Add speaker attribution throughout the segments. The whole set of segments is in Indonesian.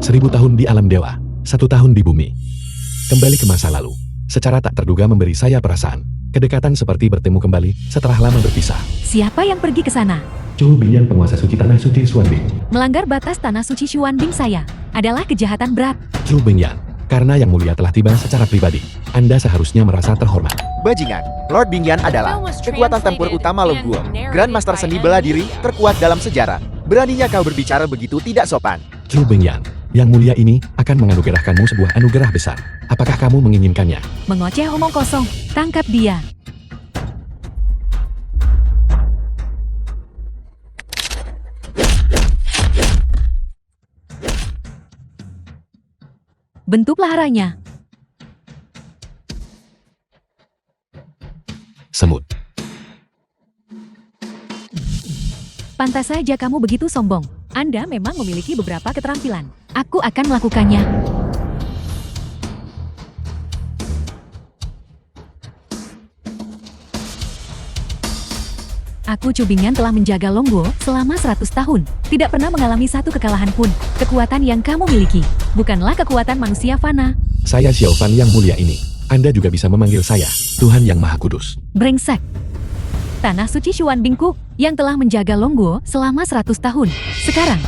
Speaker 1: 1000 tahun di alam dewa, 1 tahun di bumi. Kembali ke masa lalu. Secara tak terduga memberi saya perasaan. Kedekatan seperti bertemu kembali setelah lama berpisah.
Speaker 2: Siapa yang pergi ke sana?
Speaker 1: Chu Bingyan, penguasa suci tanah suci Xuanbing.
Speaker 2: Melanggar batas tanah suci Xuanbing saya adalah kejahatan berat.
Speaker 1: Chu Bingyan, karena Yang Mulia telah tiba secara pribadi, Anda seharusnya merasa terhormat.
Speaker 3: Bajingan, Lord Bingyan adalah kekuatan tempur utama Longguo, Grandmaster seni bela diri terkuat dalam sejarah. Beraninya kau berbicara begitu tidak sopan.
Speaker 1: Chu Bingyan, Yang Mulia ini akan menganugerahkanmu sebuah anugerah besar. Apakah kamu menginginkannya?
Speaker 2: Mengoceh omong kosong, tangkap dia. Bentuk laharanya.
Speaker 1: Semut.
Speaker 2: Pantas saja kamu begitu sombong. Anda memang memiliki beberapa keterampilan. Aku akan melakukannya. Aku Chu Bingyan telah menjaga Longguo selama 100 tahun. Tidak pernah mengalami satu kekalahan pun. Kekuatan yang kamu miliki bukanlah kekuatan manusia fana.
Speaker 1: Saya Xiao Fan Yang Mulia ini. Anda juga bisa memanggil saya Tuhan Yang Maha Kudus.
Speaker 2: Brengsek. Tanah suci Xuanbingku yang telah menjaga Longguo selama 100 tahun. Sekarang,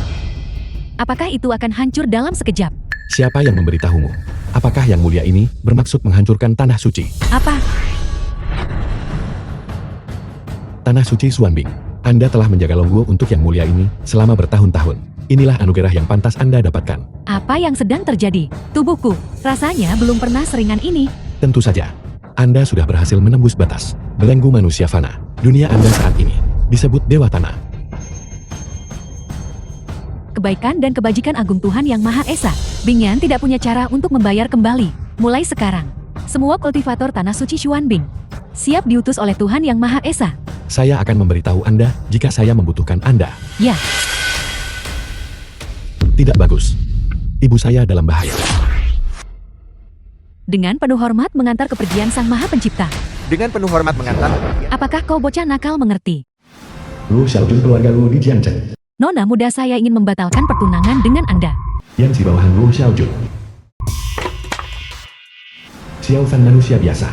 Speaker 2: apakah itu akan hancur dalam sekejap?
Speaker 1: Siapa yang memberitahumu? Apakah Yang Mulia ini bermaksud menghancurkan tanah suci?
Speaker 2: Apa?
Speaker 1: Tanah suci Xuanbing. Anda telah menjaga Longguo untuk Yang Mulia ini selama bertahun-tahun. Inilah anugerah yang pantas Anda dapatkan.
Speaker 2: Apa yang sedang terjadi? Tubuhku rasanya belum pernah seringan ini.
Speaker 1: Tentu saja, Anda sudah berhasil menembus batas belenggu manusia fana. Dunia Anda saat ini disebut Dewa Tanah.
Speaker 2: Kebaikan dan kebajikan agung Tuhan Yang Maha Esa. Bingyan tidak punya cara untuk membayar kembali. Mulai sekarang, semua kultivator tanah suci Xuanbing siap diutus oleh Tuhan Yang Maha Esa.
Speaker 1: Saya akan memberitahu Anda jika saya membutuhkan Anda.
Speaker 2: Ya.
Speaker 1: Tidak bagus. Ibu saya dalam bahaya.
Speaker 2: Dengan penuh hormat mengantar kepergian Sang Maha Pencipta.
Speaker 3: Dengan penuh hormat mengantar.
Speaker 2: Apakah kau bocah nakal mengerti?
Speaker 1: Lu Xiaojun keluarga lu di Jiangcheng.
Speaker 2: Nona muda saya ingin membatalkan pertunangan dengan Anda.
Speaker 1: Yang si bawahan Lu Xiaojun. Xiao Fan manusia biasa.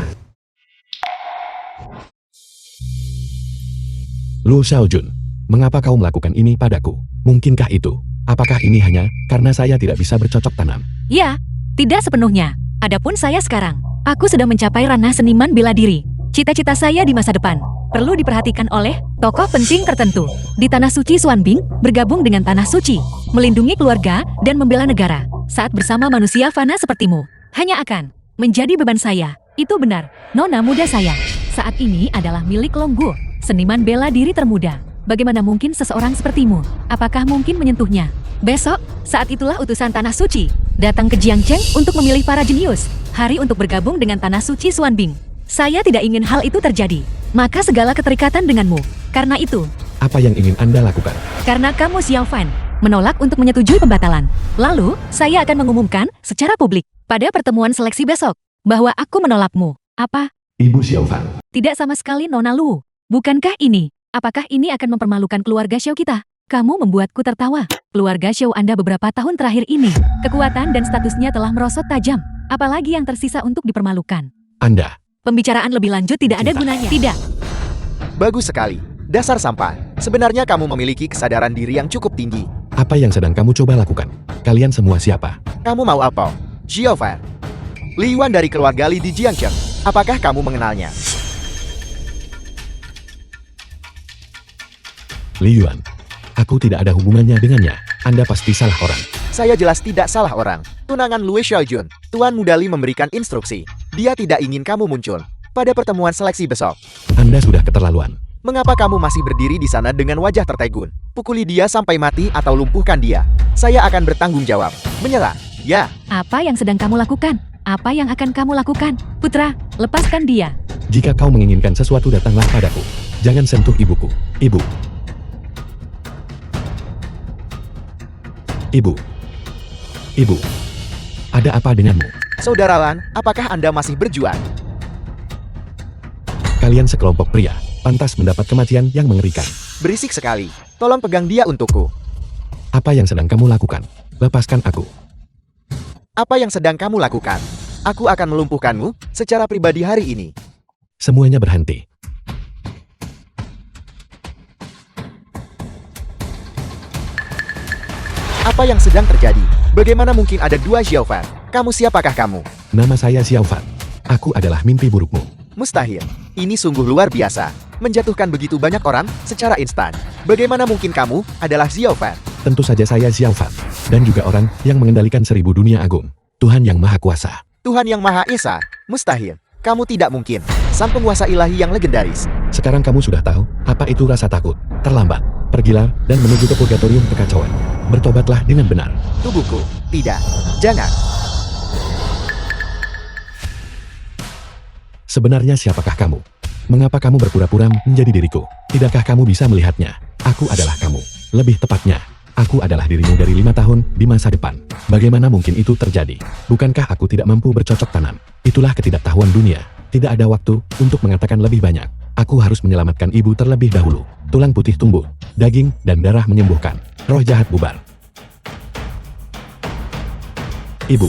Speaker 1: Lu Xiaojun, mengapa kau melakukan ini padaku? Mungkinkah itu? Apakah ini hanya karena saya tidak bisa bercocok tanam?
Speaker 2: Ya, tidak sepenuhnya. Adapun saya sekarang, aku sudah mencapai ranah seniman bela diri. Cita-cita saya di masa depan perlu diperhatikan oleh tokoh penting tertentu. Di Tanah Suci Xuanbing, bergabung dengan Tanah Suci, melindungi keluarga, dan membela negara. Saat bersama manusia fana sepertimu, hanya akan menjadi beban saya. Itu benar, Nona muda saya. Saat ini adalah milik Longguo, seniman bela diri termuda. Bagaimana mungkin seseorang sepertimu? Apakah mungkin menyentuhnya? Besok, saat itulah utusan Tanah Suci datang ke Jiangcheng untuk memilih para jenius. Hari untuk bergabung dengan Tanah Suci Xuanbing. Saya tidak ingin hal itu terjadi. Maka segala keterikatan denganmu. Karena itu,
Speaker 1: Apa yang ingin Anda lakukan?
Speaker 2: karena kamu Xiao Fan menolak untuk menyetujui pembatalan. Lalu, saya akan mengumumkan secara publik pada pertemuan seleksi besok bahwa aku menolakmu. Apa?
Speaker 1: Ibu Xiao Fan.
Speaker 2: Tidak sama sekali Nona Lu. Bukankah ini? Apakah ini akan mempermalukan keluarga Xiao kita? Kamu membuatku tertawa. Keluarga Xiao Anda beberapa tahun terakhir ini, kekuatan dan statusnya telah merosot tajam. Apalagi yang tersisa untuk dipermalukan?
Speaker 1: Anda.
Speaker 2: Pembicaraan lebih lanjut tidak ada gunanya. Tidak.
Speaker 3: Bagus sekali. Dasar sampah. Sebenarnya kamu memiliki kesadaran diri yang cukup tinggi.
Speaker 1: Apa yang sedang kamu coba lakukan? Kalian semua siapa?
Speaker 3: Kamu mau apa? Xiao Fan. Li Yuan dari keluarga Li di Jiangcheng. Apakah kamu mengenalnya?
Speaker 1: Li Yuan. Aku tidak ada hubungannya dengannya. Anda pasti salah orang.
Speaker 3: Saya jelas tidak salah orang. Tunangan Lu Xiaojun. Tuan Muda Li memberikan instruksi. Dia tidak ingin kamu muncul pada pertemuan seleksi besok.
Speaker 1: Anda sudah keterlaluan.
Speaker 3: Mengapa kamu masih berdiri di sana dengan wajah tertegun? Pukuli dia sampai mati atau lumpuhkan dia. Saya akan bertanggung jawab. Menyerah. Ya.
Speaker 2: Apa yang sedang kamu lakukan? Apa yang akan kamu lakukan? Putra, lepaskan dia.
Speaker 1: Jika kau menginginkan sesuatu, datanglah padaku. Jangan sentuh ibuku. Ibu. Ibu. Ibu. Ada apa denganmu?
Speaker 3: Saudara Lan, apakah Anda masih berjuang?
Speaker 1: Kalian sekelompok pria, pantas mendapat kematian yang mengerikan.
Speaker 3: Berisik sekali. Tolong pegang dia untukku.
Speaker 1: Apa yang sedang kamu lakukan? Lepaskan aku.
Speaker 3: Apa yang sedang kamu lakukan? Aku akan melumpuhkanmu secara pribadi hari ini.
Speaker 1: Semuanya berhenti.
Speaker 3: Apa yang sedang terjadi? Bagaimana mungkin ada dua Xiaofan? Kamu siapakah kamu?
Speaker 1: Nama saya Xiao Fan. Aku adalah mimpi burukmu.
Speaker 3: Mustahil. Ini sungguh luar biasa. Menjatuhkan begitu banyak orang secara instan. Bagaimana mungkin kamu adalah Xiaofan?
Speaker 1: Tentu saja saya Xiao Fan. Dan juga orang yang mengendalikan 1000 dunia agung. Tuhan yang Maha Kuasa.
Speaker 3: Tuhan yang Maha Esa? Mustahil. Kamu tidak mungkin. Sang penguasa ilahi yang legendaris.
Speaker 1: Sekarang kamu sudah tahu apa itu rasa takut. Terlambat. Pergilah dan menuju ke purgatorium kekacauan. Bertobatlah dengan benar.
Speaker 3: Tubuhku. Tidak. Jangan.
Speaker 1: Sebenarnya siapakah kamu? Mengapa kamu berpura-pura menjadi diriku? Tidakkah kamu bisa melihatnya? Aku adalah kamu. Lebih tepatnya, aku adalah dirimu dari 5 tahun di masa depan. Bagaimana mungkin itu terjadi? Bukankah aku tidak mampu bercocok tanam? Itulah ketidaktahuan dunia. Tidak ada waktu untuk mengatakan lebih banyak. Aku harus menyelamatkan ibu terlebih dahulu. Tulang putih tumbuh, daging dan darah menyembuhkan. Roh jahat bubar. Ibu,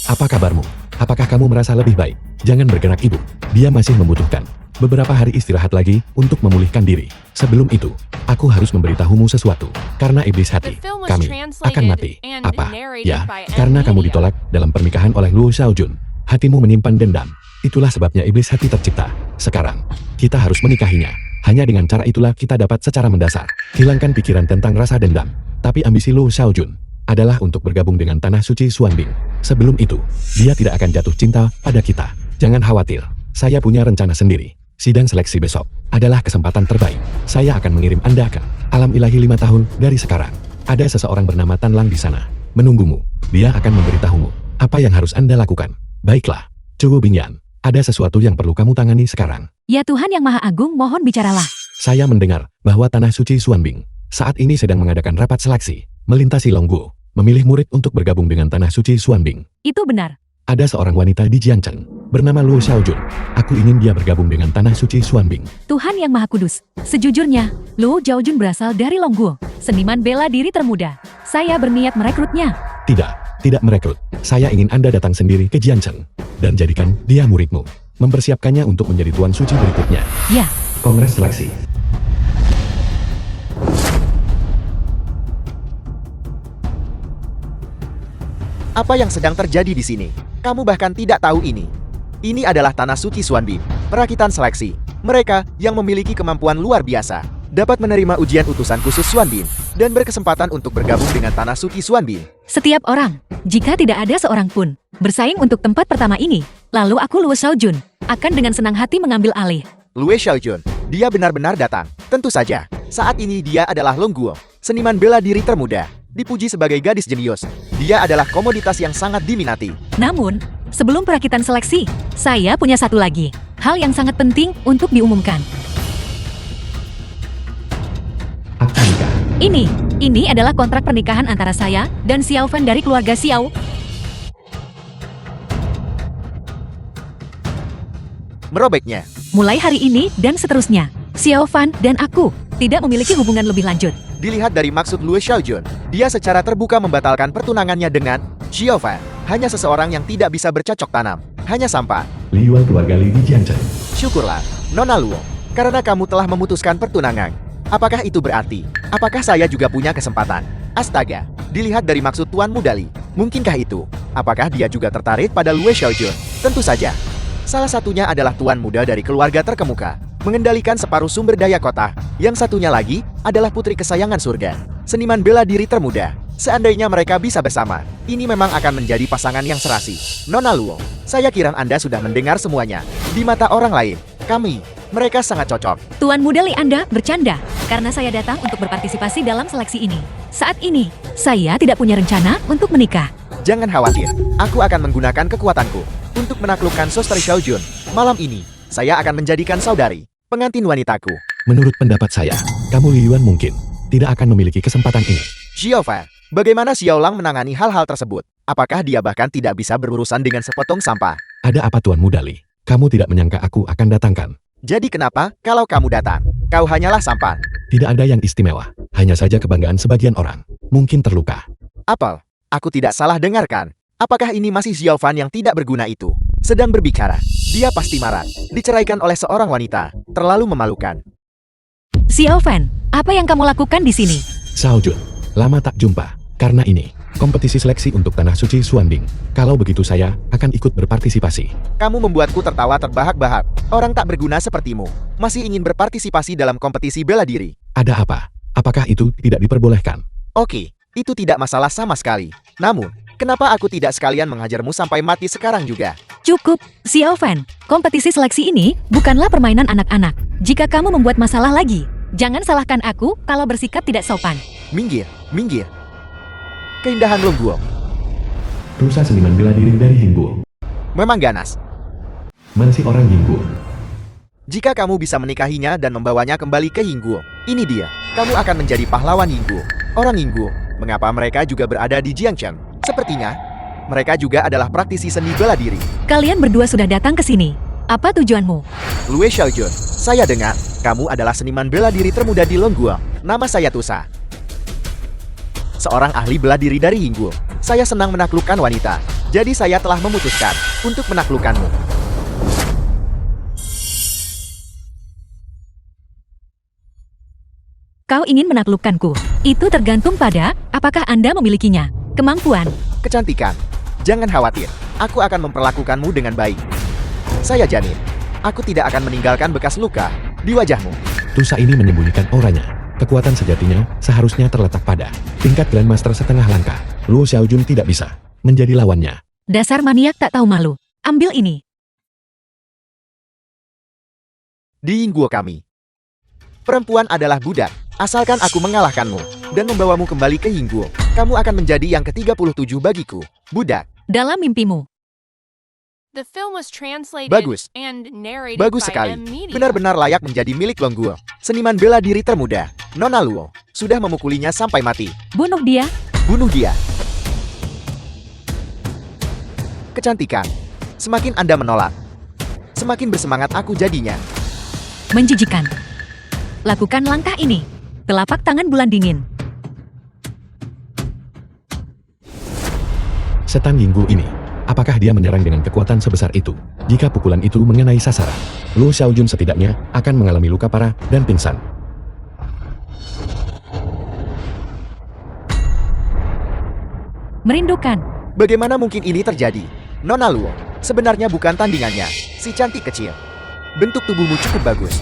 Speaker 1: apa kabarmu? Apakah kamu merasa lebih baik? Jangan bergerak ibu. Dia masih membutuhkan beberapa hari istirahat lagi untuk memulihkan diri. Sebelum itu, aku harus memberitahumu sesuatu. Karena iblis hati, kami akan mati. Apa? Ya, karena kamu ditolak dalam pernikahan oleh Luo Xiaojun. Hatimu menyimpan dendam. Itulah sebabnya iblis hati tercipta. Sekarang, kita harus menikahinya. Hanya dengan cara itulah kita dapat secara mendasar hilangkan pikiran tentang rasa dendam. Tapi ambisi Luo Xiaojun adalah untuk bergabung dengan tanah suci Xuanbing. Sebelum itu, dia tidak akan jatuh cinta pada kita. Jangan khawatir, saya punya rencana sendiri. Sidang seleksi besok adalah kesempatan terbaik. Saya akan mengirim Anda ke alam ilahi 5 tahun dari sekarang. Ada seseorang bernama Tan Lang di sana, menunggumu. Dia akan memberitahumu apa yang harus Anda lakukan. Baiklah, Cuwu Bingyan, ada sesuatu yang perlu kamu tangani sekarang.
Speaker 2: Ya Tuhan yang Maha Agung, mohon bicaralah.
Speaker 1: Saya mendengar bahwa tanah suci Xuanbing saat ini sedang mengadakan rapat seleksi, melintasi Longguo, memilih murid untuk bergabung dengan tanah suci Xuanbing.
Speaker 2: Itu benar.
Speaker 1: Ada seorang wanita di Jiangcheng, bernama Luo Xiaojun. Aku ingin dia bergabung dengan tanah suci Xuanbing.
Speaker 2: Tuhan yang Maha Kudus. Sejujurnya, Luo Xiaojun berasal dari Longguo, seniman bela diri termuda. Saya berniat merekrutnya.
Speaker 1: Tidak merekrut. Saya ingin Anda datang sendiri ke Jiangcheng dan jadikan dia muridmu. Mempersiapkannya untuk menjadi tuan suci berikutnya.
Speaker 2: Ya.
Speaker 1: Kongres seleksi.
Speaker 3: Apa yang sedang terjadi di sini? Kamu bahkan tidak tahu ini. Ini adalah tanah suci Xuanbing, perakitan seleksi. Mereka yang memiliki kemampuan luar biasa dapat menerima ujian utusan khusus Xuanbing dan berkesempatan untuk bergabung dengan tanah suci Xuanbing.
Speaker 2: Setiap orang, jika tidak ada seorang pun bersaing untuk tempat pertama ini, lalu aku Luo Xiaojun akan dengan senang hati mengambil alih.
Speaker 3: Luo Xiaojun, dia benar-benar datang. Tentu saja, saat ini dia adalah Longguo, seniman bela diri termuda. Dipuji sebagai gadis jenius. Dia adalah komoditas yang sangat diminati.
Speaker 2: Namun, sebelum perakitan seleksi, saya punya satu lagi hal yang sangat penting untuk diumumkan.
Speaker 1: Akta nikah.
Speaker 2: Ini adalah kontrak pernikahan antara saya dan Xiao Fan dari keluarga Xiao.
Speaker 3: Merobeknya.
Speaker 2: Mulai hari ini dan seterusnya, Xiao Fan dan aku tidak memiliki hubungan lebih lanjut.
Speaker 3: Dilihat dari maksud Luo Xiaojun, dia secara terbuka membatalkan pertunangannya dengan Xiao Fan. Hanya seseorang yang tidak bisa bercocok tanam. Hanya sampah.
Speaker 1: Liuan keluarga Li di Jiangcheng.
Speaker 3: Syukurlah, Nona Luo, karena kamu telah memutuskan pertunangan. Apakah itu berarti? Apakah saya juga punya kesempatan? Astaga, dilihat dari maksud Tuan Muda Li, mungkinkah itu? Apakah dia juga tertarik pada Luo Xiaojun? Tentu saja. Salah satunya adalah Tuan Muda dari keluarga terkemuka, mengendalikan separuh sumber daya kota. Yang satunya lagi adalah putri kesayangan surga, seniman bela diri termuda. Seandainya mereka bisa bersama, ini memang akan menjadi pasangan yang serasi. Nona Luo, saya kira Anda sudah mendengar semuanya. Di mata orang lain, mereka sangat cocok.
Speaker 2: Tuan Muda Li, Anda bercanda, karena saya datang untuk berpartisipasi dalam seleksi ini. Saat ini, saya tidak punya rencana untuk menikah.
Speaker 3: Jangan khawatir, aku akan menggunakan kekuatanku untuk menaklukkan Sostri Xiaojun. Malam ini, saya akan menjadikan saudari pengantin wanitaku.
Speaker 1: Menurut pendapat saya, kamu Liuan mungkin tidak akan memiliki kesempatan ini.
Speaker 3: Xiao Fan, bagaimana Xiao Lang menangani hal-hal tersebut? Apakah dia bahkan tidak bisa berurusan dengan sepotong sampah?
Speaker 1: Ada apa Tuan Muda Li? Kamu tidak menyangka aku akan datangkan.
Speaker 3: Jadi kenapa kalau kamu datang? Kau hanyalah sampan.
Speaker 1: Tidak ada yang istimewa, hanya saja kebanggaan sebagian orang. Mungkin terluka.
Speaker 3: Apel, aku tidak salah dengarkan. Apakah ini masih Xiaofan yang tidak berguna itu? Sedang berbicara. Dia pasti marah. Diceraikan oleh seorang wanita. Terlalu memalukan.
Speaker 2: Xiaofan, apa yang kamu lakukan di sini?
Speaker 1: Xiao Jun, lama tak jumpa. Karena ini, kompetisi seleksi untuk Tanah Suci Xuanbing. Kalau begitu saya akan ikut berpartisipasi.
Speaker 3: Kamu membuatku tertawa terbahak-bahak. Orang tak berguna sepertimu. Masih ingin berpartisipasi dalam kompetisi bela diri.
Speaker 1: Ada apa? Apakah itu tidak diperbolehkan?
Speaker 3: Oke, itu tidak masalah sama sekali. Namun, kenapa aku tidak sekalian menghajarmu sampai mati sekarang juga?
Speaker 2: Cukup, Xiaofan. Kompetisi seleksi ini bukanlah permainan anak-anak. Jika kamu membuat masalah lagi, jangan salahkan aku kalau bersikap tidak sopan.
Speaker 3: Minggir, minggir. Keindahan Longguo.
Speaker 1: Rusa seniman bela diri dari Hingguo.
Speaker 3: Memang ganas.
Speaker 1: Mana sih orang Hingguo?
Speaker 3: Jika kamu bisa menikahinya dan membawanya kembali ke Hingguo, ini dia. Kamu akan menjadi pahlawan Hingguo. Orang Hingguo, mengapa mereka juga berada di Jiangcheng? Sepertinya, mereka juga adalah praktisi seni bela diri.
Speaker 2: Kalian berdua sudah datang ke sini. Apa tujuanmu?
Speaker 3: Lue Xiaojun, saya dengar, kamu adalah seniman bela diri termuda di Longguo. Nama saya Tusa. Seorang ahli bela diri dari Hingguo. Saya senang menaklukkan wanita. Jadi saya telah memutuskan untuk menaklukkanmu.
Speaker 2: Kau ingin menaklukkanku. Itu tergantung pada apakah Anda memilikinya. Kemampuan.
Speaker 3: Kecantikan. Jangan khawatir, aku akan memperlakukanmu dengan baik. Saya jamin, aku tidak akan meninggalkan bekas luka di wajahmu.
Speaker 1: Tusa ini menyembunyikan auranya. Kekuatan sejatinya seharusnya terletak pada tingkat Grandmaster setengah langkah. Luo Xiaojun tidak bisa menjadi lawannya.
Speaker 2: Dasar maniak tak tahu malu. Ambil ini.
Speaker 3: Di Hingguo kami, perempuan adalah budak. Asalkan aku mengalahkanmu dan membawamu kembali ke Hingguo, kamu akan menjadi yang ke-37 bagiku, budak.
Speaker 2: Dalam mimpimu.
Speaker 4: The film was translated
Speaker 3: Bagus.
Speaker 4: and narrated
Speaker 3: Bagus
Speaker 4: by
Speaker 3: sekali.
Speaker 4: M Media.
Speaker 3: Benar-benar layak menjadi milik Longguo. Seniman bela diri termuda, Nona Luo, sudah memukulinya sampai mati.
Speaker 2: Bunuh dia.
Speaker 3: Bunuh dia. Kecantikan. Semakin Anda menolak, semakin bersemangat aku jadinya.
Speaker 2: Menjijikan. Lakukan langkah ini. Telapak tangan bulan dingin.
Speaker 1: Setan Hingguo ini, apakah dia menyerang dengan kekuatan sebesar itu? Jika pukulan itu mengenai sasaran, Luo Xiaojun setidaknya akan mengalami luka parah dan pingsan.
Speaker 2: Merindukan.
Speaker 3: Bagaimana mungkin ini terjadi? Nona Luo, sebenarnya bukan tandingannya, si cantik kecil. Bentuk tubuhmu cukup bagus.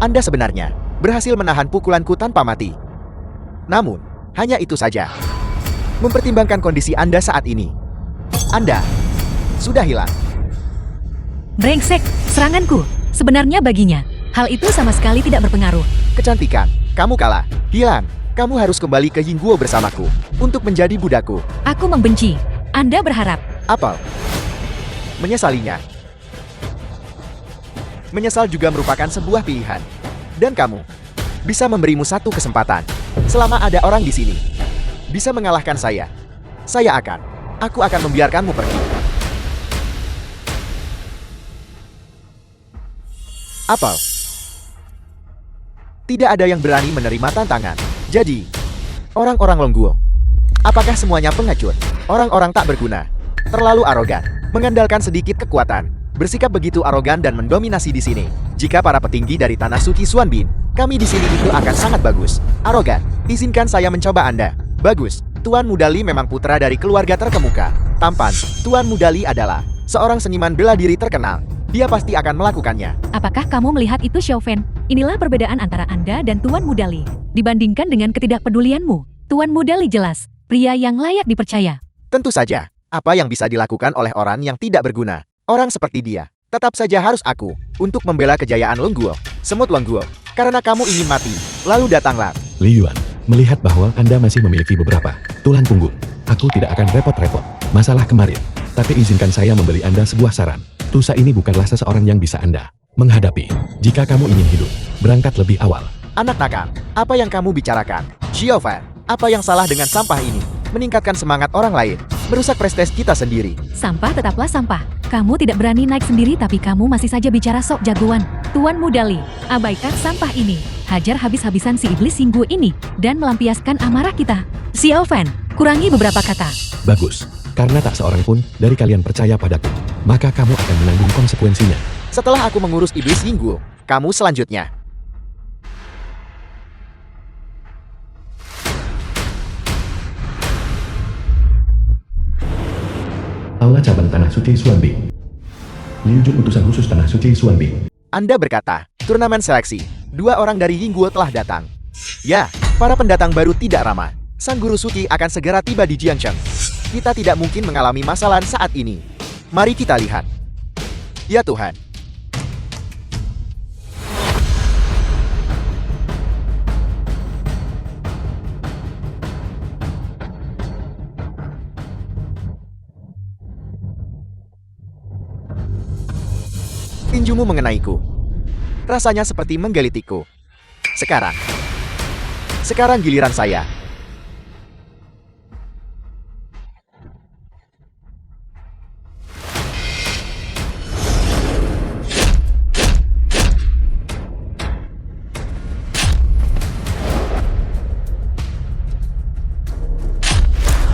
Speaker 3: Anda sebenarnya berhasil menahan pukulanku tanpa mati. Namun, hanya itu saja. Mempertimbangkan kondisi Anda saat ini, Anda sudah hilang.
Speaker 2: Brengsek. Seranganku. Sebenarnya baginya. Hal itu sama sekali tidak berpengaruh.
Speaker 3: Kecantikan, kamu kalah, hilang. Kamu harus kembali ke Hingguo bersamaku untuk menjadi budakku.
Speaker 2: Aku membenci. Anda berharap.
Speaker 3: Apa? Menyesalinya. Menyesal juga merupakan sebuah pilihan. Dan kamu bisa memberimu satu kesempatan. Selama ada orang di sini bisa mengalahkan saya, aku akan membiarkanmu pergi. Apel. Tidak ada yang berani menerima tantangan. Jadi, orang-orang Longguo, apakah semuanya pengecut? Orang-orang tak berguna, terlalu arogan, mengandalkan sedikit kekuatan, bersikap begitu arogan dan mendominasi di sini. Jika para petinggi dari Tanah Suci Xuanbin, kami di sini itu akan sangat bagus. Arogan, izinkan saya mencoba Anda. Bagus, Tuan Mudali memang putra dari keluarga terkemuka. Tampan, Tuan Mudali adalah seorang seniman bela diri terkenal. Dia pasti akan melakukannya.
Speaker 2: Apakah kamu melihat itu, Xiaofan? Inilah perbedaan antara Anda dan Tuan Mudali. Dibandingkan dengan ketidakpedulianmu, Tuan Mudali jelas pria yang layak dipercaya.
Speaker 3: Tentu saja, apa yang bisa dilakukan oleh orang yang tidak berguna? Orang seperti dia, tetap saja harus aku untuk membela kejayaan Longguo, semut Longguo. Karena kamu ingin mati, lalu datanglah.
Speaker 1: Li Yuan, melihat bahwa Anda masih memiliki beberapa tulang punggung, aku tidak akan repot-repot. Masalah kemarin, tapi izinkan saya memberi Anda sebuah saran. Tusa ini bukanlah seseorang yang bisa Anda menghadapi. Jika kamu ingin hidup, berangkat lebih awal.
Speaker 3: Anak nakal, apa yang kamu bicarakan? Xiaofan, apa yang salah dengan sampah ini? Meningkatkan semangat orang lain, merusak prestis kita sendiri.
Speaker 2: Sampah tetaplah sampah. Kamu tidak berani naik sendiri tapi kamu masih saja bicara sok jagoan. Tuan Mudali, abaikan sampah ini. Hajar habis-habisan si iblis Hingguo ini dan melampiaskan amarah kita. Xiaofan, kurangi beberapa kata.
Speaker 1: Bagus, Karena tak seorang pun dari kalian percaya padaku, maka kamu akan menanggung konsekuensinya.
Speaker 3: Setelah aku mengurus iblis Yingguo, kamu selanjutnya.
Speaker 1: Aula cabang Tanah Suci Xuanbing. Liu Jun utusan khusus Tanah Suci Xuanbing.
Speaker 3: Anda berkata, turnamen seleksi. 2 orang dari Yingguo telah datang. Ya, para pendatang baru tidak ramah. Sang guru suci akan segera tiba di Jiangcheng. Kita tidak mungkin mengalami masalah saat ini. Mari kita lihat. Ya Tuhan. Tinjumu mengenaiku. Rasanya seperti menggelitiku. Sekarang giliran saya.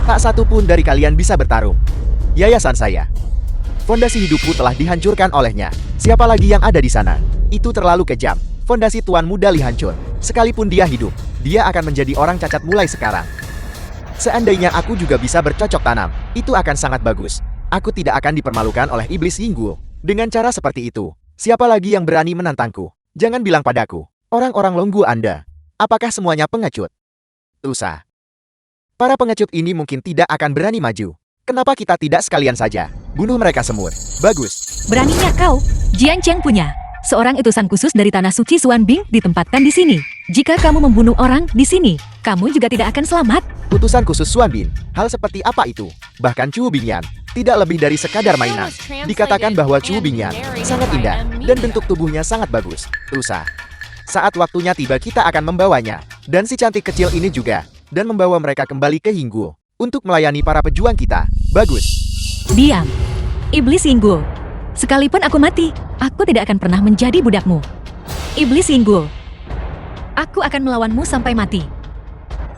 Speaker 3: Tak satu pun dari kalian bisa bertarung. Yayasan saya. Fondasi hidupku telah dihancurkan olehnya. Siapa lagi yang ada di sana? Itu terlalu kejam. Fondasi Tuan Muda Li hancur. Sekalipun dia hidup, dia akan menjadi orang cacat mulai sekarang. Seandainya aku juga bisa bercocok tanam, itu akan sangat bagus. Aku tidak akan dipermalukan oleh iblis Yingguo. Dengan cara seperti itu, siapa lagi yang berani menantangku? Jangan bilang padaku, orang-orang Longgu Anda. Apakah semuanya pengecut? Tusa. Para pengecut ini mungkin tidak akan berani maju. Kenapa kita tidak sekalian saja bunuh mereka semua? Bagus.
Speaker 2: Beraninya kau? Jiancheng punya. Seorang utusan khusus dari Tanah Suci Xuanbing ditempatkan di sini. Jika kamu membunuh orang di sini, kamu juga tidak akan selamat.
Speaker 3: Utusan khusus Xuanbin, hal seperti apa itu? Bahkan Chu Bingyan, tidak lebih dari sekadar mainan. Dikatakan bahwa Chu Bingyan sangat indah dan bentuk tubuhnya sangat bagus. Tusa. Saat waktunya tiba kita akan membawanya. Dan si cantik kecil ini juga. Dan membawa mereka kembali ke Yingguo. Untuk melayani para pejuang kita. Bagus.
Speaker 2: Diam. Iblis Yingguo. Sekalipun aku mati, aku tidak akan pernah menjadi budakmu. Iblis Yingguo. Aku akan melawanmu sampai mati.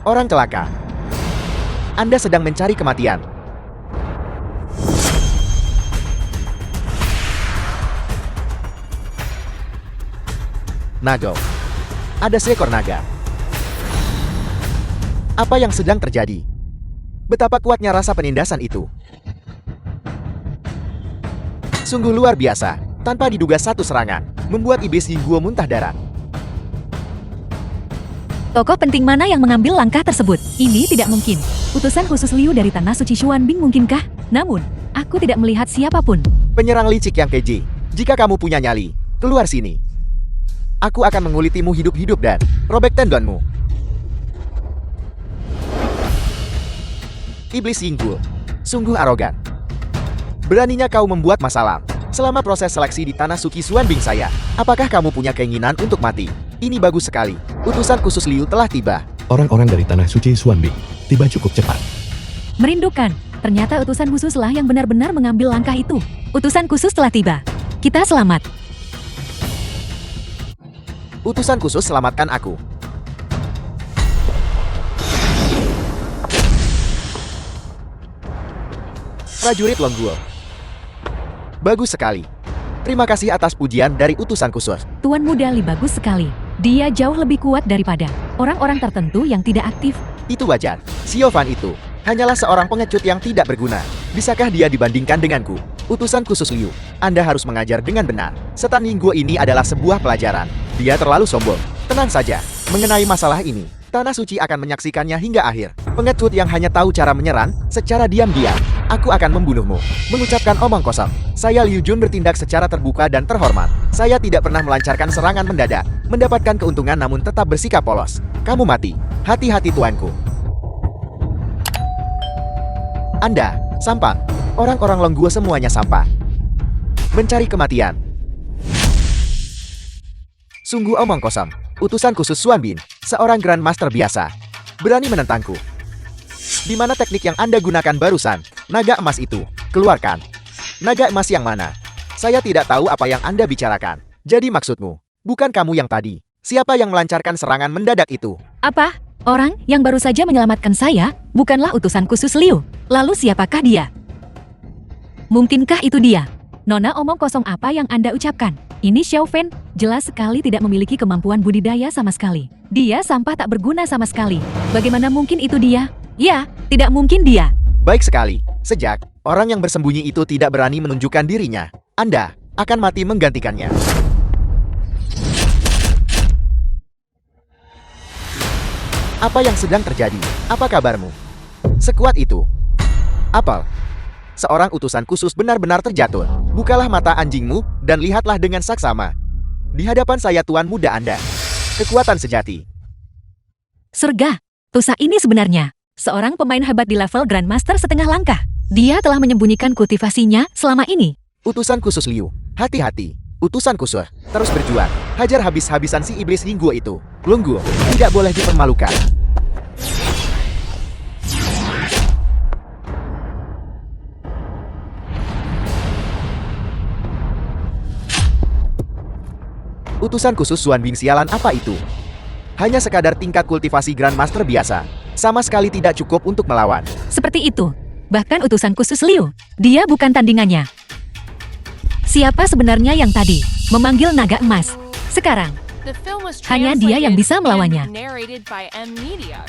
Speaker 3: Orang celaka. Anda sedang mencari kematian. Nago. Ada seekor naga. Apa yang sedang terjadi? Betapa kuatnya rasa penindasan itu. Sungguh luar biasa. Tanpa diduga satu serangan, membuat iblis Yingguo muntah darah.
Speaker 2: Tokoh penting mana yang mengambil langkah tersebut? Ini tidak mungkin. Utusan khusus Liu dari Tanah Suci Xuanbing mungkinkah? Namun, aku tidak melihat siapapun.
Speaker 3: Penyerang licik yang keji. Jika kamu punya nyali, keluar sini. Aku akan mengulitimu hidup-hidup dan robek tendonmu. Iblis Yingguo, sungguh arogan. Beraninya kau membuat masalah. Selama proses seleksi di Tanah Suci Xuanbing saya, apakah kamu punya keinginan untuk mati? Ini bagus sekali. Utusan khusus Liu telah tiba.
Speaker 1: Orang-orang dari Tanah Suci Xuanbing tiba cukup cepat.
Speaker 2: Merindukan. Ternyata utusan khususlah yang benar-benar mengambil langkah itu. Utusan khusus telah tiba. Kita selamat.
Speaker 3: Utusan khusus selamatkan aku. Prajurit Longguo. Bagus sekali. Terima kasih atas pujian dari utusan khusus.
Speaker 2: Tuan Muda Li bagus sekali. Dia jauh lebih kuat daripada orang-orang tertentu yang tidak aktif.
Speaker 3: Itu wajar. Xiaofan itu hanyalah seorang pengecut yang tidak berguna. Bisakah dia dibandingkan denganku? Utusan khusus Liu, Anda harus mengajar dengan benar. Setan Yingguo ini adalah sebuah pelajaran. Dia terlalu sombong. Tenang saja. Mengenai masalah ini, Tanah Suci akan menyaksikannya hingga akhir. Pengecut yang hanya tahu cara menyerang secara diam-diam. Aku akan membunuhmu. Mengucapkan omong kosong. Saya Liu Jun bertindak secara terbuka dan terhormat. Saya tidak pernah melancarkan serangan mendadak. Mendapatkan keuntungan namun tetap bersikap polos. Kamu mati. Hati-hati tuanku. Anda, sampah. Orang-orang Longguo semuanya sampah. Mencari kematian. Sungguh omong kosong. Utusan khusus Xuanbin, seorang Grandmaster biasa. Berani menentangku. Di mana teknik yang Anda gunakan barusan? Naga emas itu. Keluarkan. Naga emas yang mana? Saya tidak tahu apa yang Anda bicarakan. Jadi maksudmu, bukan kamu yang tadi. Siapa yang melancarkan serangan mendadak itu?
Speaker 2: Apa? Orang yang baru saja menyelamatkan saya bukanlah utusan khusus Liu. Lalu siapakah dia? Mungkinkah itu dia? Nona, omong kosong apa yang Anda ucapkan? Ini Xiao Fan, jelas sekali tidak memiliki kemampuan budidaya sama sekali. Dia sampah tak berguna sama sekali. Bagaimana mungkin itu dia? Ya, tidak mungkin dia.
Speaker 3: Baik sekali. Sejak orang yang bersembunyi itu tidak berani menunjukkan dirinya, Anda akan mati menggantikannya. Apa yang sedang terjadi? Apa kabarmu? Sekuat itu. Apel, seorang utusan khusus benar-benar terjatuh. Bukalah mata anjingmu dan lihatlah dengan saksama. Di hadapan saya tuan muda Anda. Kekuatan sejati.
Speaker 2: Surga, Tusa ini sebenarnya seorang pemain hebat di level Grandmaster setengah langkah. Dia telah menyembunyikan kultivasinya selama ini.
Speaker 3: Utusan khusus Liu, hati-hati. Utusan khusus, terus berjuang. Hajar habis-habisan si iblis Lingguo itu. Lungguo, tidak boleh dipermalukan. Utusan khusus Xuan Bing sialan apa itu? Hanya sekadar tingkat kultivasi Grandmaster biasa. Sama sekali tidak cukup untuk melawan.
Speaker 2: Seperti itu. Bahkan utusan khusus Liu, dia bukan tandingannya. Siapa sebenarnya yang tadi memanggil naga emas? Sekarang,
Speaker 4: The film was
Speaker 2: hanya dia yang bisa
Speaker 4: translated
Speaker 2: melawannya.
Speaker 4: and narrated by M Media.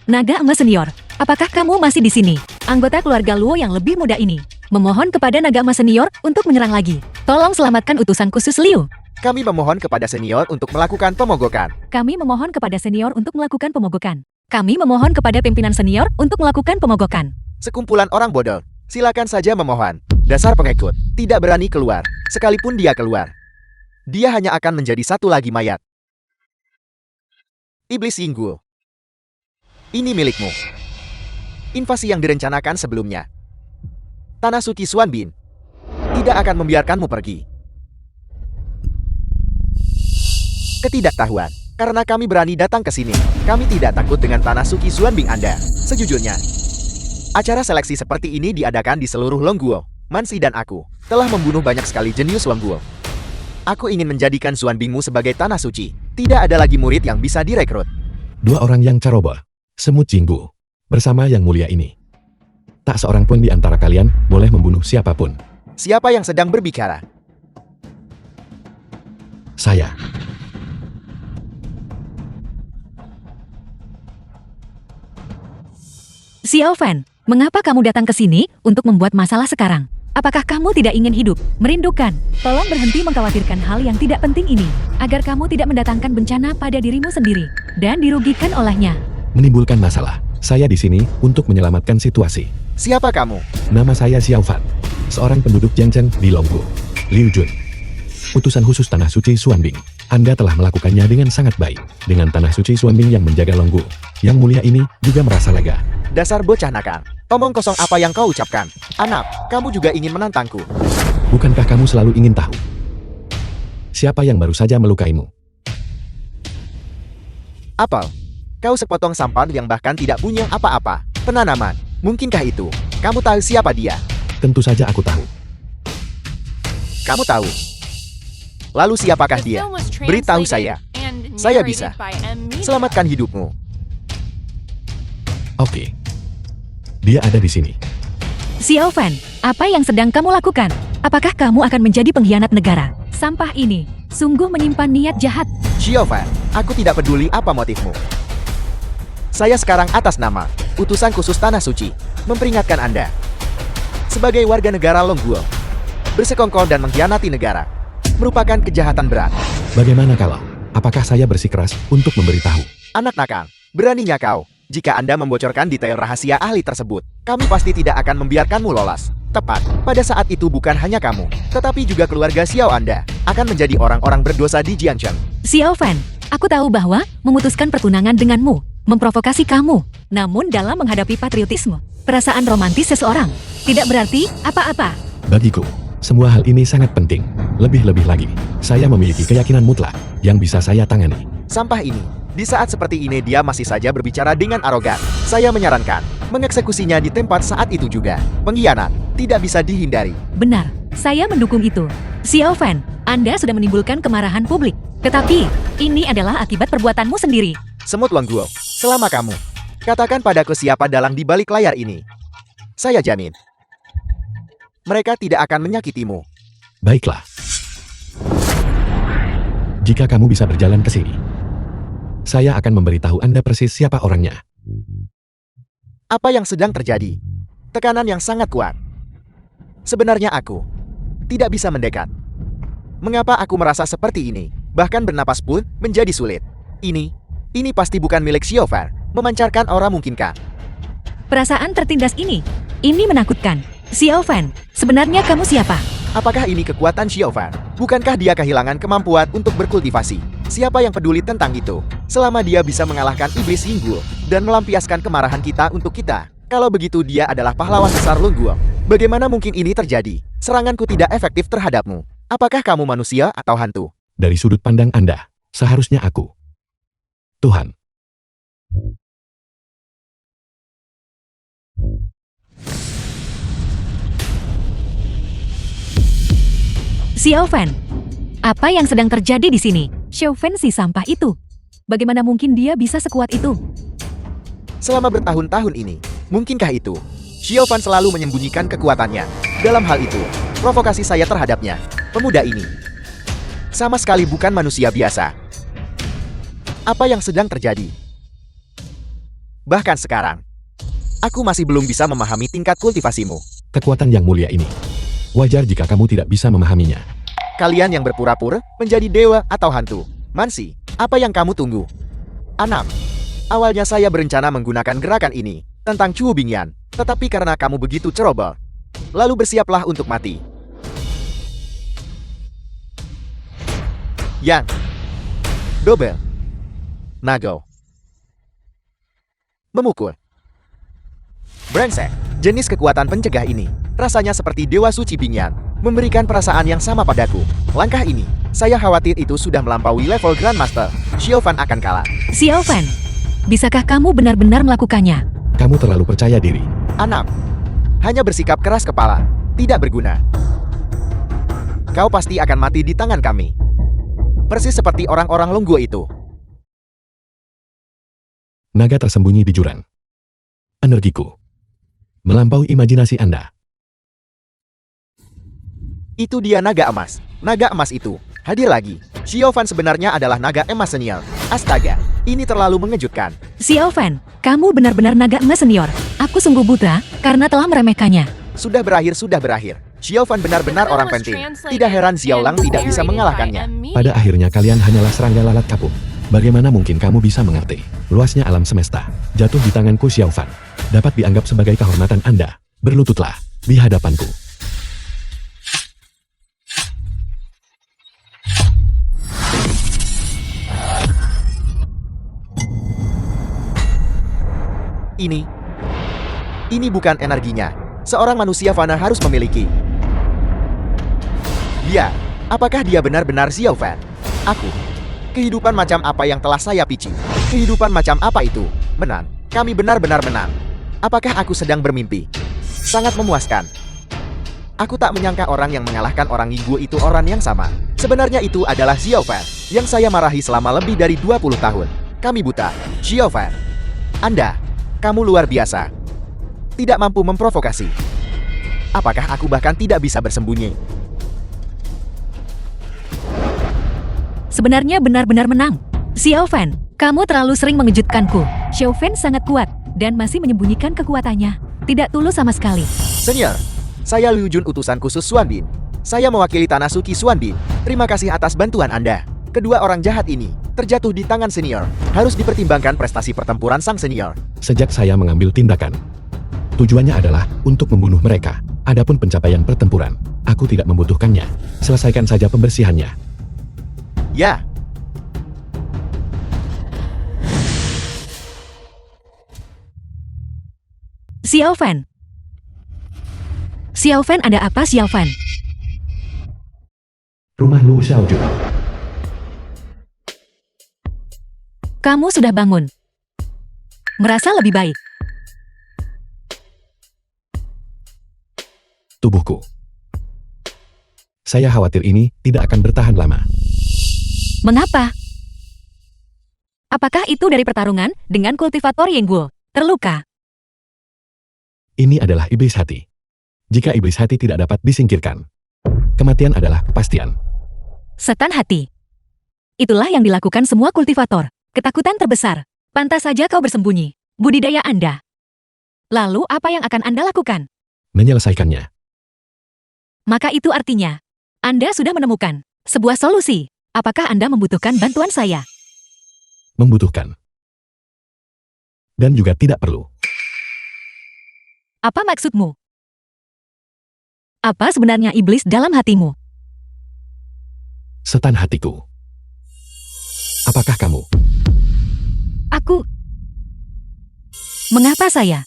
Speaker 2: Naga emas senior, apakah kamu masih di sini? Anggota keluarga Luo yang lebih muda ini memohon kepada naga emas senior untuk menyerang lagi. Tolong selamatkan utusan khusus Liu.
Speaker 3: Kami memohon kepada senior untuk melakukan pemogokan.
Speaker 2: Kami memohon kepada senior untuk melakukan pemogokan. Kami memohon kepada pimpinan senior untuk melakukan pemogokan.
Speaker 3: Sekumpulan orang bodoh, silakan saja memohon. Dasar pengikut, tidak berani keluar. Sekalipun dia keluar, dia hanya akan menjadi satu lagi mayat. Iblis Yingguo, ini milikmu. Invasi yang direncanakan sebelumnya. Tanah suci Xuan Bin tidak akan membiarkanmu pergi. Ketidaktahuan, karena kami berani datang ke sini. Kami tidak takut dengan tanah suci Xuan Bing Anda. Sejujurnya, acara seleksi seperti ini diadakan di seluruh Longguo. Mansi dan aku telah membunuh banyak sekali jenius Longguo. Aku ingin menjadikan Xuan Bingmu sebagai tanah suci. Tidak ada lagi murid yang bisa direkrut.
Speaker 1: Dua orang yang ceroboh, semut Jingbu, bersama yang mulia ini. Tak seorang pun di antara kalian boleh membunuh siapapun.
Speaker 3: Siapa yang sedang berbicara?
Speaker 1: Saya.
Speaker 2: Xiao Fan, mengapa kamu datang ke sini untuk membuat masalah sekarang? Apakah kamu tidak ingin hidup, merindukan? Tolong berhenti mengkhawatirkan hal yang tidak penting ini, agar kamu tidak mendatangkan bencana pada dirimu sendiri, dan dirugikan olehnya.
Speaker 1: Menimbulkan masalah. Saya di sini untuk menyelamatkan situasi.
Speaker 3: Siapa kamu?
Speaker 1: Nama saya Xiao Fan, seorang penduduk Jiangchen di Longguo. Liu Jun, utusan khusus Tanah Suci Xuan Bing. Anda telah melakukannya dengan sangat baik. Dengan Tanah Suci Xuan Bing yang menjaga Longguo, yang mulia ini juga merasa lega.
Speaker 3: Dasar bocah nakal. Omong kosong apa yang kau ucapkan? Anak, kamu juga ingin menantangku.
Speaker 1: Bukankah kamu selalu ingin tahu siapa yang baru saja melukaimu?
Speaker 3: Apel, kau sepotong sampah yang bahkan tidak punya apa-apa. Penanaman, mungkinkah itu? Kamu tahu siapa dia?
Speaker 1: Tentu saja aku tahu.
Speaker 3: Kamu tahu. Lalu siapakah
Speaker 4: The
Speaker 3: dia?
Speaker 4: film was
Speaker 3: Beritahu
Speaker 4: translated
Speaker 3: saya.
Speaker 4: and
Speaker 3: Saya
Speaker 4: narrated
Speaker 3: bisa.
Speaker 4: by M Media.
Speaker 3: Selamatkan hidupmu.
Speaker 1: Oke. Dia ada di sini.
Speaker 2: Xiao Fan, apa yang sedang kamu lakukan? Apakah kamu akan menjadi pengkhianat negara? Sampah ini sungguh menyimpan niat jahat.
Speaker 3: Xiaofan, aku tidak peduli apa motifmu. Saya sekarang atas nama Utusan Khusus Tanah Suci memperingatkan Anda. Sebagai warga negara Longguo, bersekongkol dan mengkhianati negara merupakan kejahatan berat.
Speaker 1: Bagaimana kalau? Apakah saya bersikeras untuk memberitahu?
Speaker 3: Anak nakal, beraninya kau. Jika Anda membocorkan detail rahasia ahli tersebut, kami pasti tidak akan membiarkanmu lolos. Tepat, pada saat itu bukan hanya kamu, tetapi juga keluarga Xiao Anda akan menjadi orang-orang berdosa di Jiangchen.
Speaker 2: Xiao Fan, aku tahu bahwa memutuskan pertunangan denganmu memprovokasi kamu. Namun dalam menghadapi patriotisme, perasaan romantis seseorang tidak berarti apa-apa.
Speaker 1: Bagiku, semua hal ini sangat penting. Lebih-lebih lagi, saya memiliki keyakinan mutlak yang bisa saya tangani.
Speaker 3: Sampah ini, di saat seperti ini dia masih saja berbicara dengan arogan. Saya menyarankan mengeksekusinya di tempat saat itu juga. Pengkhianat tidak bisa dihindari.
Speaker 2: Benar, saya mendukung itu. Xiao Fan, Anda sudah menimbulkan kemarahan publik. Tetapi, ini adalah akibat perbuatanmu sendiri.
Speaker 3: Semut Longguo, Selama kamu katakan padaku siapa dalang di balik layar ini, saya jamin mereka tidak akan menyakitimu.
Speaker 1: Baiklah. Jika kamu bisa berjalan ke sini, saya akan memberitahu Anda persis siapa orangnya.
Speaker 3: Apa yang sedang terjadi? Tekanan yang sangat kuat. Sebenarnya aku tidak bisa mendekat. Mengapa aku merasa seperti ini? Bahkan bernapas pun menjadi sulit. Ini pasti bukan milik Xiaofan. Memancarkan aura mungkinkah?
Speaker 2: Perasaan tertindas ini menakutkan. Xiaofan, sebenarnya kamu siapa?
Speaker 3: Apakah ini kekuatan Xiaofan? Bukankah dia kehilangan kemampuan untuk berkultivasi? Siapa yang peduli tentang itu? Selama dia bisa mengalahkan iblis Yinggul dan melampiaskan kemarahan kita untuk kita. Kalau begitu dia adalah pahlawan besar Lungguang. Bagaimana mungkin ini terjadi? Seranganku tidak efektif terhadapmu. Apakah kamu manusia atau hantu?
Speaker 1: Dari sudut pandang Anda, seharusnya aku. Tuhan.
Speaker 2: Xiaofan, apa yang sedang terjadi di sini? Xiaofan si sampah itu. Bagaimana mungkin dia bisa sekuat itu?
Speaker 3: Selama bertahun-tahun ini, mungkinkah itu? Xiaofan selalu menyembunyikan kekuatannya. Dalam hal itu, provokasi saya terhadapnya, pemuda ini sama sekali bukan manusia biasa. Apa yang sedang terjadi? Bahkan sekarang, aku masih belum bisa memahami tingkat kultivasimu.
Speaker 1: Kekuatan yang mulia ini. Wajar jika kamu tidak bisa memahaminya.
Speaker 3: Kalian yang berpura-pura menjadi dewa atau hantu. Mansi, apa yang kamu tunggu? 6. Awalnya saya berencana menggunakan gerakan ini tentang Chu Bingyan, tetapi karena kamu begitu ceroboh, lalu bersiaplah untuk mati. Yang Double Nago Memukul. Brengsek. Jenis kekuatan pencegah ini rasanya seperti Dewa Suci Bingyan, memberikan perasaan yang sama padaku. Langkah ini, saya khawatir itu sudah melampaui level Grandmaster. Xiaofan akan kalah.
Speaker 2: Xiaofan, bisakah kamu benar-benar melakukannya?
Speaker 1: Kamu terlalu percaya diri.
Speaker 3: 6. Hanya bersikap keras kepala, tidak berguna. Kau pasti akan mati di tangan kami. Persis seperti orang-orang Longguo itu.
Speaker 1: Naga tersembunyi di jurang. Energiku melampaui imajinasi Anda.
Speaker 3: Itu dia naga emas. Naga emas itu hadir lagi. Xiaofan sebenarnya adalah naga emas senior. Astaga, ini terlalu mengejutkan.
Speaker 2: Xiaofan, kamu benar-benar naga emas senior. Aku sungguh buta karena telah meremehkannya.
Speaker 3: Sudah berakhir. Xiaofan benar-benar orang penting. Tidak heran Xiaolang tidak bisa mengalahkannya.
Speaker 1: Pada akhirnya kalian hanyalah serangga lalat kapuk. Bagaimana mungkin kamu bisa mengerti luasnya alam semesta jatuh di tanganku Xiaofan? Dapat dianggap sebagai kehormatan Anda. Berlututlah di hadapanku.
Speaker 3: Ini bukan energinya. Seorang manusia fana harus memiliki. Dia, apakah dia benar-benar Xiaofan? Aku. Kehidupan macam apa yang telah saya pici? Kehidupan macam apa itu? Menang. Kami benar-benar menang. Apakah aku sedang bermimpi? Sangat memuaskan. Aku tak menyangka orang yang mengalahkan orang Yingguo itu orang yang sama. Sebenarnya itu adalah Xiaofan, yang saya marahi selama lebih dari 20 tahun. Kami buta. Xiaofan. Anda, kamu luar biasa. Tidak mampu memprovokasi. Apakah aku bahkan tidak bisa bersembunyi?
Speaker 2: Sebenarnya benar-benar menang. Xiaofan, kamu terlalu sering mengejutkanku. Xiaofan sangat kuat dan masih menyembunyikan kekuatannya. Tidak tulus sama sekali.
Speaker 3: Senior, saya Liu Jun utusan khusus Xuanbin. Saya mewakili Tanah Suci Xuanbin. Terima kasih atas bantuan Anda. Kedua orang jahat ini terjatuh di tangan senior. Harus dipertimbangkan prestasi pertempuran sang senior.
Speaker 1: Sejak saya mengambil tindakan, tujuannya adalah untuk membunuh mereka. Adapun pencapaian pertempuran, aku tidak membutuhkannya. Selesaikan saja pembersihannya.
Speaker 3: Ya.
Speaker 2: Xiaofan. Xiaofan, ada apa Xiaofan?
Speaker 1: Rumah Lu Xiaojun.
Speaker 2: Kamu sudah bangun. Merasa lebih baik.
Speaker 1: Tubuhku. Saya khawatir ini tidak akan bertahan lama.
Speaker 2: Mengapa? Apakah itu dari pertarungan dengan kultivator Yenguo? Terluka.
Speaker 1: Ini adalah iblis hati. Jika iblis hati tidak dapat disingkirkan, kematian adalah kepastian.
Speaker 2: Setan hati. Itulah yang dilakukan semua kultivator. Ketakutan terbesar. Pantas saja kau bersembunyi. Budidaya Anda. Lalu apa yang akan Anda lakukan?
Speaker 1: Menyelesaikannya.
Speaker 2: Maka itu artinya, Anda sudah menemukan sebuah solusi. Apakah Anda membutuhkan bantuan saya?
Speaker 1: Membutuhkan. Dan juga tidak perlu.
Speaker 2: Apa maksudmu? Apa sebenarnya iblis dalam hatimu?
Speaker 1: Setan hatiku. Apakah kamu?
Speaker 2: Aku. Mengapa saya?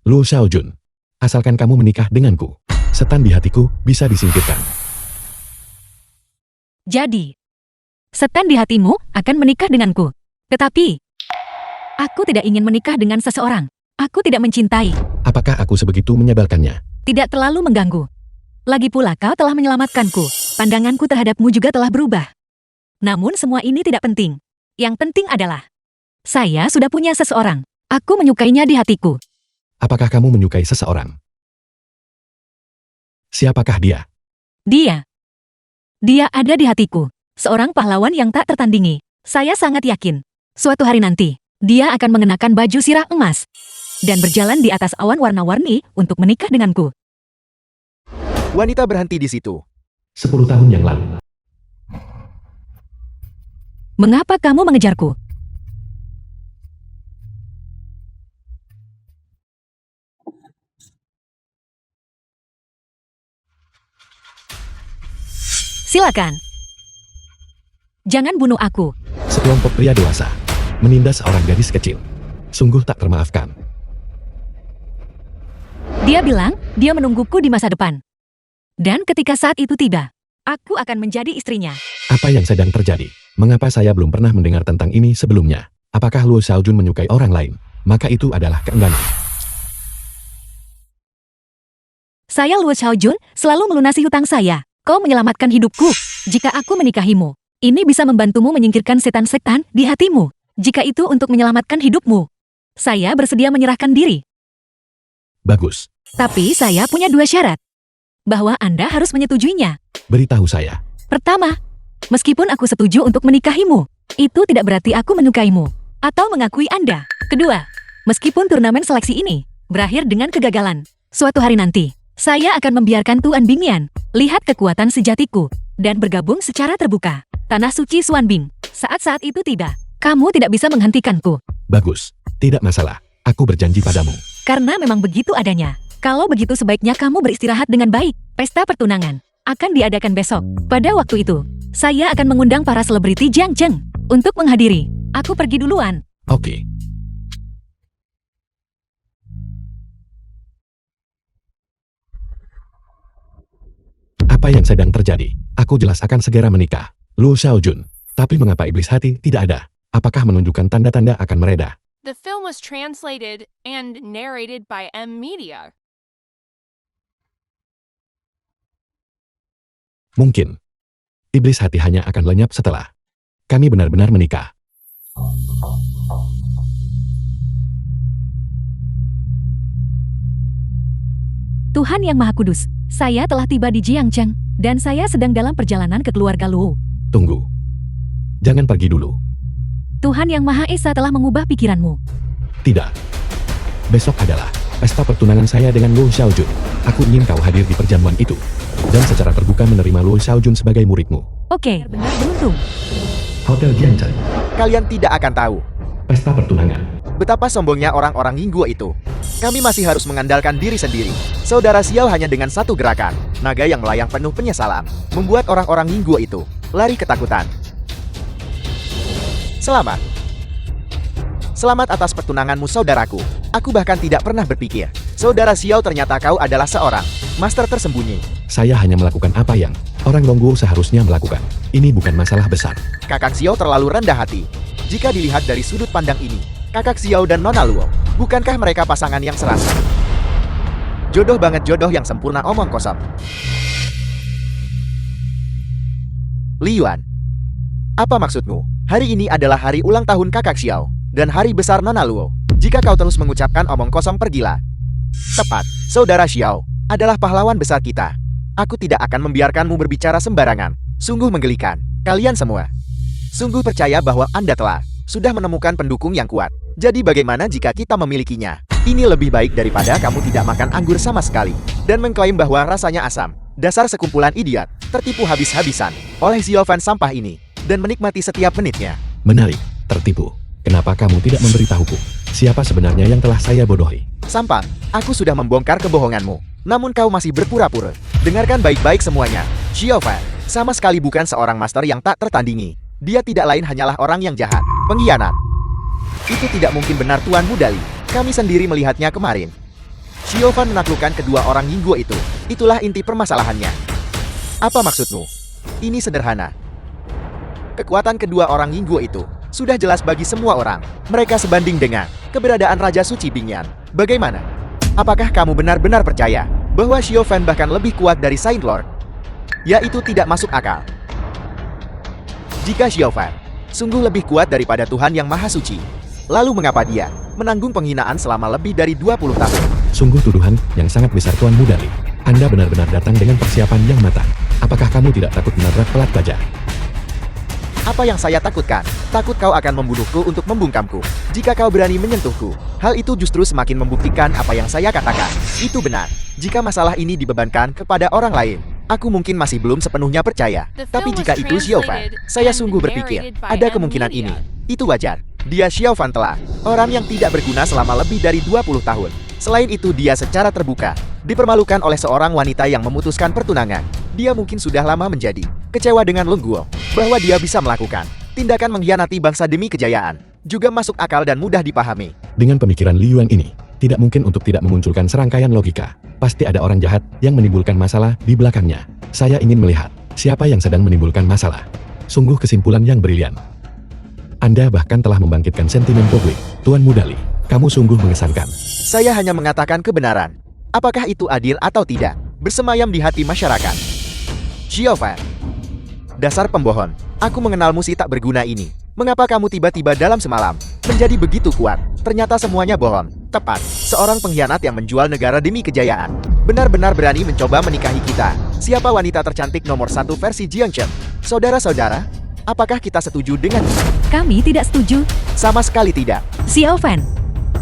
Speaker 1: Luo Xiaojun. Asalkan kamu menikah denganku, setan di hatiku bisa disingkirkan.
Speaker 2: Jadi, setan di hatimu akan menikah denganku. Tetapi, aku tidak ingin menikah dengan seseorang. Aku tidak mencintai.
Speaker 1: Apakah aku sebegitu menyebalkannya?
Speaker 2: Tidak terlalu mengganggu. Lagi pula kau telah menyelamatkanku. Pandanganku terhadapmu juga telah berubah. Namun semua ini tidak penting. Yang penting adalah, saya sudah punya seseorang. Aku menyukainya di hatiku.
Speaker 1: Apakah kamu menyukai seseorang? Siapakah dia?
Speaker 2: Dia. Dia ada di hatiku. Seorang pahlawan yang tak tertandingi. Saya sangat yakin. Suatu hari nanti, dia akan mengenakan baju sirah emas. Dan berjalan di atas awan warna-warni untuk menikah denganku.
Speaker 3: Wanita berhenti di situ.
Speaker 1: 10 tahun yang lalu.
Speaker 2: Mengapa kamu mengejarku? Silakan. Jangan bunuh aku.
Speaker 1: Sekelompok pria dewasa menindas seorang gadis kecil. Sungguh tak termaafkan.
Speaker 2: Dia bilang, dia menungguku di masa depan. Dan ketika saat itu tiba, aku akan menjadi istrinya.
Speaker 1: Apa yang sedang terjadi? Mengapa saya belum pernah mendengar tentang ini sebelumnya? Apakah Luo Xiaojun menyukai orang lain? Maka itu adalah keengganan.
Speaker 2: Saya Luo Xiaojun, selalu melunasi hutang saya. Kau menyelamatkan hidupku. Jika aku menikahimu, ini bisa membantumu menyingkirkan setan-setan di hatimu. Jika itu untuk menyelamatkan hidupmu, saya bersedia menyerahkan diri.
Speaker 1: Bagus.
Speaker 2: Tapi saya punya 2 syarat. Bahwa Anda harus menyetujuinya.
Speaker 1: Beritahu saya.
Speaker 2: Pertama, meskipun aku setuju untuk menikahimu, itu tidak berarti aku menyukaimu atau mengakui Anda. Kedua, meskipun turnamen seleksi ini berakhir dengan kegagalan, suatu hari nanti, saya akan membiarkan Tuan Bingyan lihat kekuatan sejatiku dan bergabung secara terbuka. Tanah suci Xuanbing. Saat-saat itu tiba, kamu tidak bisa menghentikanku.
Speaker 1: Bagus. Tidak masalah. Aku berjanji padamu.
Speaker 2: Karena memang begitu adanya. Kalau begitu sebaiknya kamu beristirahat dengan baik. Pesta pertunangan akan diadakan besok. Pada waktu itu, saya akan mengundang para selebriti Jiang Cheng untuk menghadiri. Aku pergi duluan.
Speaker 1: Oke. Apa yang sedang terjadi? Aku jelas akan segera menikah. Luo Xiaojun. Tapi mengapa iblis hati tidak ada? Apakah menunjukkan tanda-tanda akan mereda?
Speaker 4: The film was translated and narrated by M Media.
Speaker 1: Mungkin. Iblis hati hanya akan lenyap setelah kami benar-benar menikah.
Speaker 2: Tuhan Yang Maha Kudus, saya telah tiba di Jiangcheng, dan saya sedang dalam perjalanan ke keluarga Luo.
Speaker 1: Tunggu. Jangan pergi dulu.
Speaker 2: Tuhan Yang Maha Esa telah mengubah pikiranmu.
Speaker 1: Tidak. Besok adalah pesta pertunangan saya dengan Luo Xiaojun. Aku ingin kau hadir di perjamuan itu. Dan secara terbuka menerima Luo Xiaojun sebagai muridmu.
Speaker 2: Oke, benar beruntung.
Speaker 1: Hotel Jiangcheng.
Speaker 3: Kalian tidak akan tahu
Speaker 1: Pesta pertunangan.
Speaker 3: betapa sombongnya orang-orang Yingguo itu. Kami masih harus mengandalkan diri sendiri. Saudara Xiao hanya dengan satu gerakan, naga yang melayang penuh penyesalan, membuat orang-orang Yingguo itu lari ketakutan. Selamat. Selamat atas pertunanganmu saudaraku. Aku bahkan tidak pernah berpikir, saudara Xiao ternyata kau adalah seorang master tersembunyi.
Speaker 1: Saya hanya melakukan apa yang orang Longguo seharusnya melakukan. Ini bukan masalah besar.
Speaker 3: Kakak Xiao terlalu rendah hati. Jika dilihat dari sudut pandang ini, Kakak Xiao dan Nona Luo, bukankah mereka pasangan yang serasi? Jodoh banget, jodoh yang sempurna, omong kosong. Li Yuan, Apa maksudmu? Hari ini adalah hari ulang tahun kakak Xiao, dan hari besar Nona Luo. Jika kau terus mengucapkan omong kosong pergilah. Tepat, saudara Xiao, adalah pahlawan besar kita. Aku tidak akan membiarkanmu berbicara sembarangan. Sungguh menggelikan, kalian semua. Sungguh percaya bahwa Anda sudah menemukan pendukung yang kuat. Jadi bagaimana jika kita memilikinya? Ini lebih baik daripada kamu tidak makan anggur sama sekali, dan mengklaim bahwa rasanya asam. Dasar sekumpulan idiot, tertipu habis-habisan oleh Xiaofan sampah ini, dan menikmati setiap menitnya.
Speaker 1: Menarik, tertipu. Kenapa kamu tidak memberitahuku? Siapa sebenarnya yang telah saya bodohi?
Speaker 3: Sampah, aku sudah membongkar kebohonganmu. Namun kau masih berpura-pura. Dengarkan baik-baik semuanya. Xiaofan sama sekali bukan seorang master yang tak tertandingi. Dia tidak lain hanyalah orang yang jahat, pengkhianat. Itu tidak mungkin benar Tuan Mudali. Kami sendiri melihatnya kemarin. Xiaofan menaklukkan kedua orang Yingguo itu. Itulah inti permasalahannya. Apa maksudmu? Ini sederhana. Kekuatan kedua orang Yingguo itu sudah jelas bagi semua orang. Mereka sebanding dengan keberadaan Raja Suci Bingyan. Bagaimana? Apakah kamu benar-benar percaya bahwa Xiaofan bahkan lebih kuat dari Saint Lord? Ya, itu tidak masuk akal. Jika Xiaofan sungguh lebih kuat daripada Tuhan yang Maha Suci, lalu mengapa dia menanggung penghinaan selama lebih dari 20 tahun?
Speaker 1: Sungguh tuduhan yang sangat besar Tuan Mudali. Anda benar-benar datang dengan persiapan yang matang. Apakah kamu tidak takut menabrak pelat baja?
Speaker 3: Apa yang saya takutkan? Takut kau akan membunuhku untuk membungkamku. Jika kau berani menyentuhku, hal itu justru semakin membuktikan apa yang saya katakan. Itu benar. Jika masalah ini dibebankan kepada orang lain, aku mungkin masih belum sepenuhnya percaya. Tapi jika itu Xiaofan, saya sungguh berpikir, ada kemungkinan ini. Itu wajar. Dia Xiaofan telah orang yang tidak berguna selama lebih dari 20 tahun. Selain itu dia secara terbuka dipermalukan oleh seorang wanita yang memutuskan pertunangan. Dia mungkin sudah lama menjadi kecewa dengan Long Guo, bahwa dia bisa melakukan tindakan mengkhianati bangsa demi kejayaan. Juga masuk akal dan mudah dipahami.
Speaker 1: Dengan pemikiran Li Yuan ini, tidak mungkin untuk tidak memunculkan serangkaian logika. Pasti ada orang jahat yang menimbulkan masalah di belakangnya. Saya ingin melihat siapa yang sedang menimbulkan masalah. Sungguh kesimpulan yang brilian. Anda bahkan telah membangkitkan sentimen publik. Tuan Mudali, kamu sungguh mengesankan.
Speaker 3: Saya hanya mengatakan kebenaran. Apakah itu adil atau tidak? Bersemayam di hati masyarakat. Xiaofan, dasar pembohon. Aku mengenalmu si tak berguna ini. Mengapa kamu tiba-tiba dalam semalam menjadi begitu kuat? Ternyata semuanya bohong. Tepat, seorang pengkhianat yang menjual negara demi kejayaan. Benar-benar berani mencoba menikahi kita. Siapa wanita tercantik nomor 1 versi Jiangchen? Saudara-saudara, apakah kita setuju dengan ini?
Speaker 2: Kami tidak setuju.
Speaker 3: Sama sekali tidak.
Speaker 2: Xiaofan,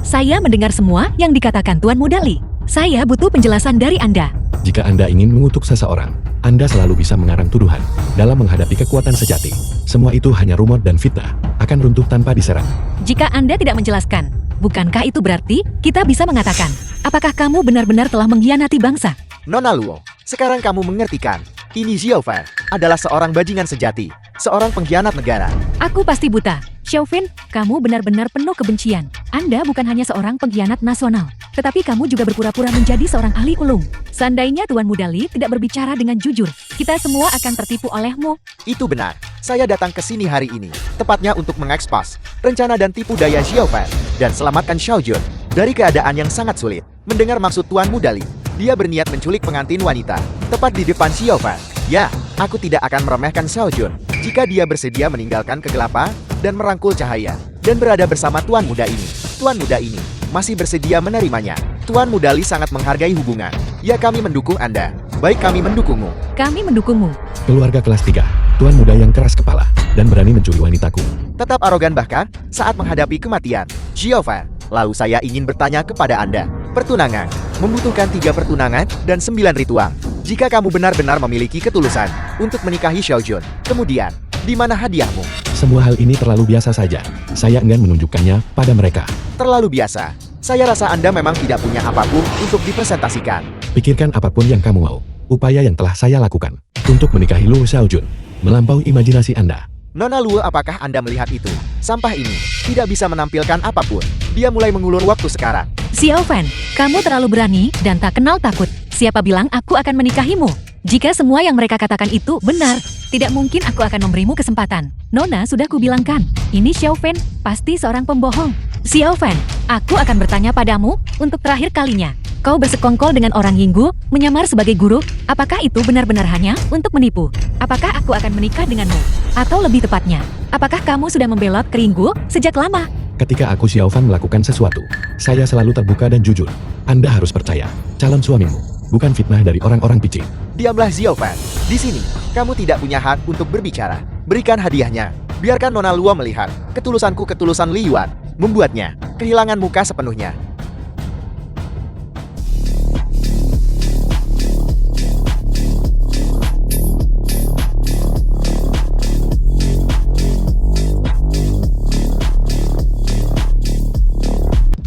Speaker 2: saya mendengar semua yang dikatakan Tuan Mudali. Saya butuh penjelasan dari Anda.
Speaker 1: Jika Anda ingin mengutuk seseorang, Anda selalu bisa mengarang tuduhan. Dalam menghadapi kekuatan sejati, semua itu hanya rumor dan fitnah, akan runtuh tanpa diserang. Jika
Speaker 2: Jika Anda tidak menjelaskan, bukankah itu berarti kita bisa mengatakan, apakah kamu benar-benar telah mengkhianati bangsa?
Speaker 3: Nona Luo, sekarang kamu mengerti kan? Ini Xiaofan adalah seorang bajingan sejati, seorang pengkhianat negara.
Speaker 2: Aku pasti buta. Xiaofan, kamu benar-benar penuh kebencian. Anda bukan hanya seorang pengkhianat nasional, tetapi kamu juga berpura-pura menjadi seorang ahli ulung. Seandainya Tuan Mudali tidak berbicara dengan jujur, kita semua akan tertipu olehmu.
Speaker 3: Itu benar. Saya datang ke sini hari ini, tepatnya untuk mengekspos rencana dan tipu daya Xiaofan dan selamatkan Xiao Jun dari keadaan yang sangat sulit. Mendengar maksud Tuan Mudali, dia berniat menculik pengantin wanita, tepat di depan Xiaofan. Ya, aku tidak akan meremehkan Xiao Jun jika dia bersedia meninggalkan kegelapan dan merangkul cahaya dan berada bersama Tuan Muda ini. Tuan Muda ini masih bersedia menerimanya. Tuan Mudali sangat menghargai hubungan. Ya, kami mendukung Anda. Baik, kami mendukungmu.
Speaker 2: Kami mendukungmu.
Speaker 1: Keluarga kelas 3, Tuan Muda yang keras kepala dan berani mencuri wanitaku.
Speaker 3: Tetap arogan bahkan saat menghadapi kematian. Xiaofan, lalu saya ingin bertanya kepada Anda. Pertunangan membutuhkan 3 pertunangan dan 9 ritual. Jika kamu benar-benar memiliki ketulusan untuk menikahi Xiao Jun, kemudian, di mana hadiahmu?
Speaker 1: Semua hal ini terlalu biasa saja. Saya enggan menunjukkannya pada mereka.
Speaker 3: Terlalu biasa. Saya rasa Anda memang tidak punya apapun untuk dipresentasikan.
Speaker 1: Pikirkan apapun yang kamu mau. Upaya yang telah saya lakukan untuk menikahi Luo Xiaojun melampaui imajinasi Anda.
Speaker 3: Nona Luo, apakah Anda melihat itu? Sampah ini tidak bisa menampilkan apapun. Dia mulai mengulur waktu sekarang.
Speaker 2: Xiaofan, kamu terlalu berani dan tak kenal takut. Siapa bilang aku akan menikahimu? Jika semua yang mereka katakan itu benar, tidak mungkin aku akan memberimu kesempatan. Nona, sudah kubilangkan, ini Xiaofan pasti seorang pembohong. Xiaofan, aku akan bertanya padamu untuk terakhir kalinya. Kau bersekongkol dengan orang Yinggu, menyamar sebagai guru, apakah itu benar-benar hanya untuk menipu? Apakah aku akan menikah denganmu? Atau lebih tepatnya, apakah kamu sudah membelot ke Yinggu sejak lama?
Speaker 1: Ketika aku Xiaofan melakukan sesuatu, saya selalu terbuka dan jujur. Anda harus percaya, calon suamimu, bukan fitnah dari orang-orang picik.
Speaker 3: Diamlah Xiaofan. Di sini, kamu tidak punya hak untuk berbicara. Berikan hadiahnya. Biarkan Nona Luo melihat ketulusanku ketulusan Li Yuan. Membuatnya kehilangan muka sepenuhnya.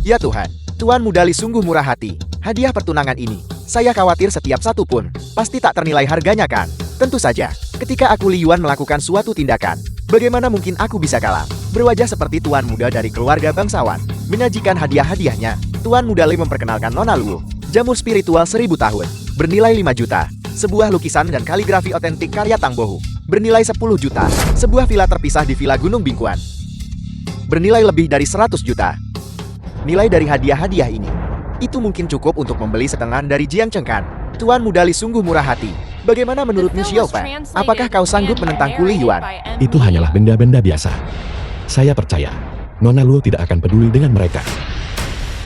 Speaker 3: Ya Tuhan, Tuan Muda Li sungguh murah hati. Hadiah pertunangan ini, saya khawatir setiap satu pun pasti tak ternilai harganya kan? Tentu saja, ketika aku Li Yuan melakukan suatu tindakan, bagaimana mungkin aku bisa kalah? Berwajah seperti Tuan Muda dari keluarga bangsawan, menyajikan hadiah-hadiahnya. Tuan Muda Li memperkenalkan Nona Luo, jamur spiritual 1000 tahun, bernilai 5 juta. Sebuah lukisan dan kaligrafi otentik karya Tang Bohu, bernilai 10 juta. Sebuah villa terpisah di Villa Gunung Bingkuan, bernilai lebih dari 100 juta. Nilai dari hadiah-hadiah ini, itu mungkin cukup untuk membeli setengah dari Jiang Chengkan. Tuan Muda Li sungguh murah hati. Bagaimana menurutmu Xiaofan? Apakah kau sanggup menentangku Li Yuan?
Speaker 1: Itu hanyalah benda-benda biasa. Saya percaya, Nona Luo tidak akan peduli dengan mereka.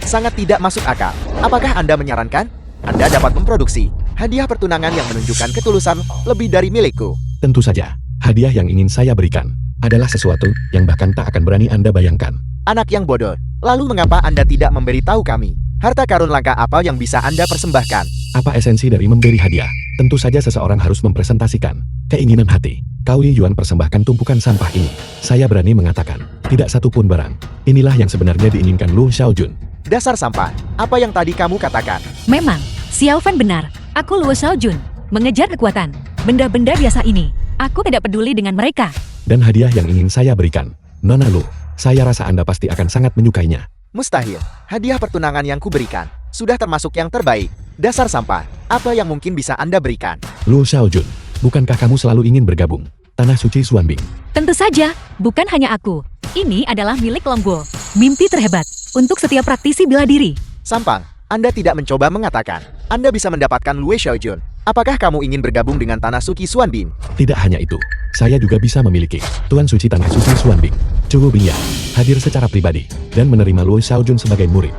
Speaker 3: Sangat tidak masuk akal. Apakah Anda menyarankan Anda dapat memproduksi hadiah pertunangan yang menunjukkan ketulusan lebih dari milikku?
Speaker 1: Tentu saja, hadiah yang ingin saya berikan adalah sesuatu yang bahkan tak akan berani Anda bayangkan.
Speaker 3: Anak yang bodoh. Lalu mengapa Anda tidak memberitahu kami? Harta karun langka apa yang bisa Anda persembahkan?
Speaker 1: Apa esensi dari memberi hadiah? Tentu saja seseorang harus mempresentasikan keinginan hati. Kau Li Yuan persembahkan tumpukan sampah ini. Saya berani mengatakan, tidak satu pun barang. Inilah yang sebenarnya diinginkan Lu Xiaojun.
Speaker 3: Dasar sampah. Apa yang tadi kamu katakan?
Speaker 2: Memang, Xiaofan benar. Aku Luo Xiaojun. Mengejar kekuatan. Benda-benda biasa ini. Aku tidak peduli dengan mereka.
Speaker 1: Dan hadiah yang ingin saya berikan, Nona Lu, saya rasa Anda pasti akan sangat menyukainya.
Speaker 3: Mustahil. Hadiah pertunangan yang kuberikan sudah termasuk yang terbaik. Dasar sampah. Apa yang mungkin bisa Anda berikan?
Speaker 1: Lu Xiaojun, bukankah kamu selalu ingin bergabung? Tanah Suci Xuanbing.
Speaker 2: Tentu saja, bukan hanya aku. Ini adalah milik Longbo. Mimpi terhebat untuk setiap praktisi bela diri.
Speaker 3: Sampang, Anda tidak mencoba mengatakan Anda bisa mendapatkan Lu Xiaojun. Apakah kamu ingin bergabung dengan Tanah Suci Xuanbing?
Speaker 1: Tidak hanya itu, saya juga bisa memiliki Tuan Suci Tanah Suci Xuanbing, Zhou Bingyan, hadir secara pribadi dan menerima Lu Xiaojun sebagai murid.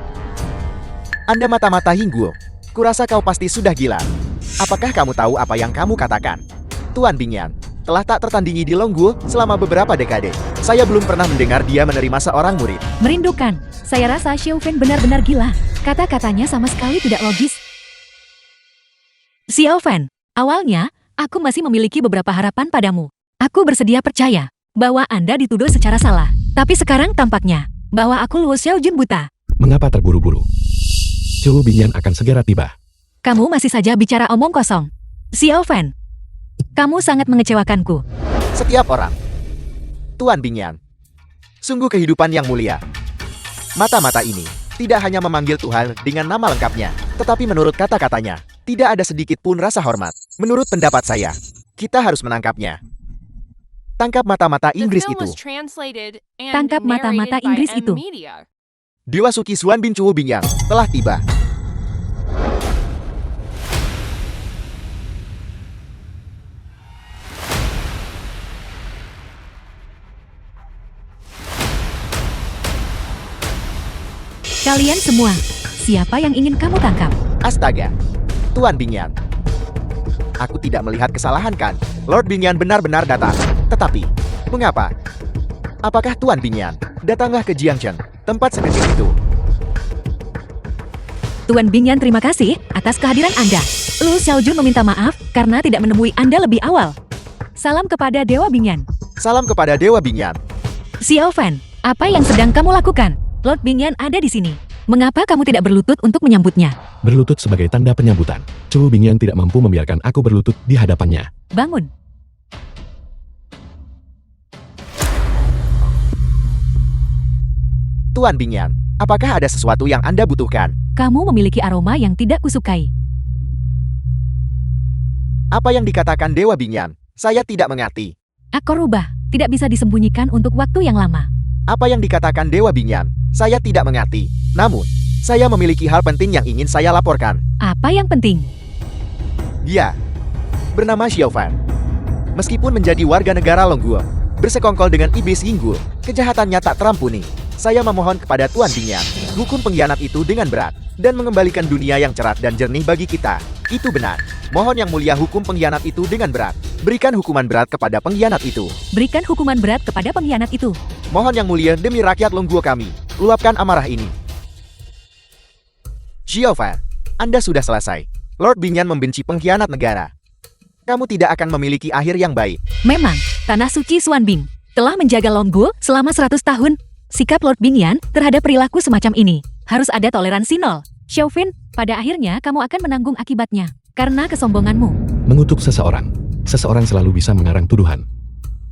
Speaker 3: Anda mata-mata Hingguo. Kurasa kau pasti sudah gila. Apakah kamu tahu apa yang kamu katakan? Tuan Bingyan telah tak tertandingi di Longguo selama beberapa dekade. Saya belum pernah mendengar dia menerima seorang murid.
Speaker 2: Merindukan. Saya rasa Xiaofan benar-benar gila. Kata-katanya sama sekali tidak logis. Xiaofan, awalnya, aku masih memiliki beberapa harapan padamu. Aku bersedia percaya bahwa Anda dituduh secara salah. Tapi sekarang tampaknya bahwa aku Luo Xiaojun buta.
Speaker 1: Mengapa terburu-buru? Zhou Bingyan akan segera tiba.
Speaker 2: Kamu masih saja bicara omong kosong. Xiaofan, kamu sangat mengecewakanku.
Speaker 3: Setiap orang. Tuan Bingyan. Sungguh kehidupan yang mulia. Mata-mata ini tidak hanya memanggil Tuhan dengan nama lengkapnya, tetapi menurut kata-katanya, tidak ada sedikit pun rasa hormat. Menurut pendapat saya, kita harus menangkapnya. Tangkap mata-mata Inggris itu.
Speaker 2: Tangkap mata-mata Inggris itu.
Speaker 3: Dewa Suci Xuanbing Zhou Bingyan telah tiba.
Speaker 2: Kalian semua, siapa yang ingin kamu tangkap?
Speaker 3: Astaga, Tuan Bingyan. Aku tidak melihat kesalahan kan? Lord Bingyan benar-benar datang. Tetapi, mengapa? Apakah Tuan Bingyan datanglah ke Jiangchen, tempat sekecil itu?
Speaker 2: Tuan Bingyan, terima kasih atas kehadiran Anda. Lu Xiaojun meminta maaf karena tidak menemui Anda lebih awal. Salam kepada Dewa Bingyan.
Speaker 3: Salam kepada Dewa Bingyan.
Speaker 2: Xiaofan, apa yang sedang kamu lakukan? Lord Bingyan ada di sini. Mengapa kamu tidak berlutut untuk menyambutnya?
Speaker 1: Berlutut sebagai tanda penyambutan. Zhou Bingyan tidak mampu membiarkan aku berlutut di hadapannya.
Speaker 2: Bangun.
Speaker 3: Tuan Bingyan, apakah ada sesuatu yang Anda butuhkan?
Speaker 2: Kamu memiliki aroma yang tidak kusukai.
Speaker 3: Apa yang dikatakan Dewa Bingyan? Saya tidak mengerti.
Speaker 2: Akor rubah, tidak bisa disembunyikan untuk waktu yang lama.
Speaker 3: Apa yang dikatakan Dewa Bingyan? Saya tidak mengerti. Namun, Saya memiliki hal penting yang ingin saya laporkan.
Speaker 2: Apa yang penting?
Speaker 3: Dia bernama Xiaofan. Meskipun menjadi warga negara Longguo, bersekongkol dengan iblis Yinggul, kejahatannya tak terampuni. Saya memohon kepada Tuan Bingyan, hukum pengkhianat itu dengan berat, dan mengembalikan dunia yang cerah dan jernih bagi kita. Itu benar. Mohon Yang Mulia hukum pengkhianat itu dengan berat. Berikan hukuman berat kepada pengkhianat itu.
Speaker 2: Berikan hukuman berat kepada pengkhianat itu.
Speaker 3: Mohon Yang Mulia demi rakyat Longguo kami, luapkan amarah ini. Xiaofan, Anda sudah selesai. Lord Bingyan membenci pengkhianat negara. Kamu tidak akan memiliki akhir yang baik.
Speaker 2: Memang, Tanah Suci Xuanbing telah menjaga Longguo selama 100 tahun. Sikap Lord Bingyan terhadap perilaku semacam ini harus ada toleransi nol. Xiaofan, pada akhirnya kamu akan menanggung akibatnya karena kesombonganmu.
Speaker 1: Mengutuk seseorang. Seseorang selalu bisa mengarang tuduhan.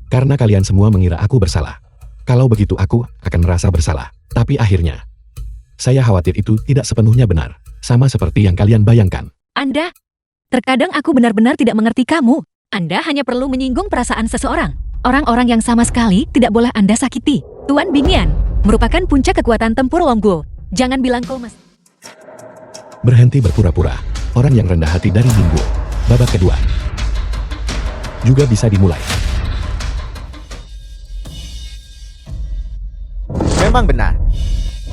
Speaker 1: Karena kalian semua mengira aku bersalah. Kalau begitu aku akan merasa bersalah. Tapi akhirnya, saya khawatir itu tidak sepenuhnya benar. Sama seperti yang kalian bayangkan.
Speaker 2: Anda, terkadang aku benar-benar tidak mengerti kamu. Anda hanya perlu menyinggung perasaan seseorang. Orang-orang yang sama sekali tidak boleh Anda sakiti. Tuan Bingyan merupakan puncak kekuatan tempur Longguo. Jangan bilang kau
Speaker 1: Berhenti berpura-pura. Orang yang rendah hati dari Yinggul. Babak kedua juga bisa dimulai.
Speaker 3: Memang benar.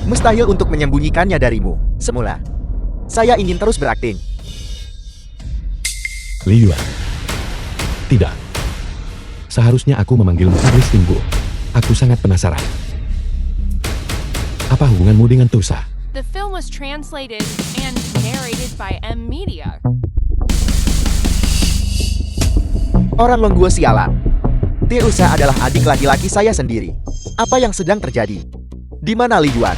Speaker 3: Mustahil untuk menyembunyikannya darimu. Semula, saya ingin terus berakting.
Speaker 1: Li Yuan. Tidak. Seharusnya aku memanggilmu iblis Yinggul. Aku sangat penasaran. Apa hubunganmu dengan Tusa?
Speaker 4: The film was translated and narrated by M Media.
Speaker 3: Orang Longguo sialan. Teusa adalah adik laki-laki saya sendiri. Apa yang sedang terjadi? Di mana Li Yuan?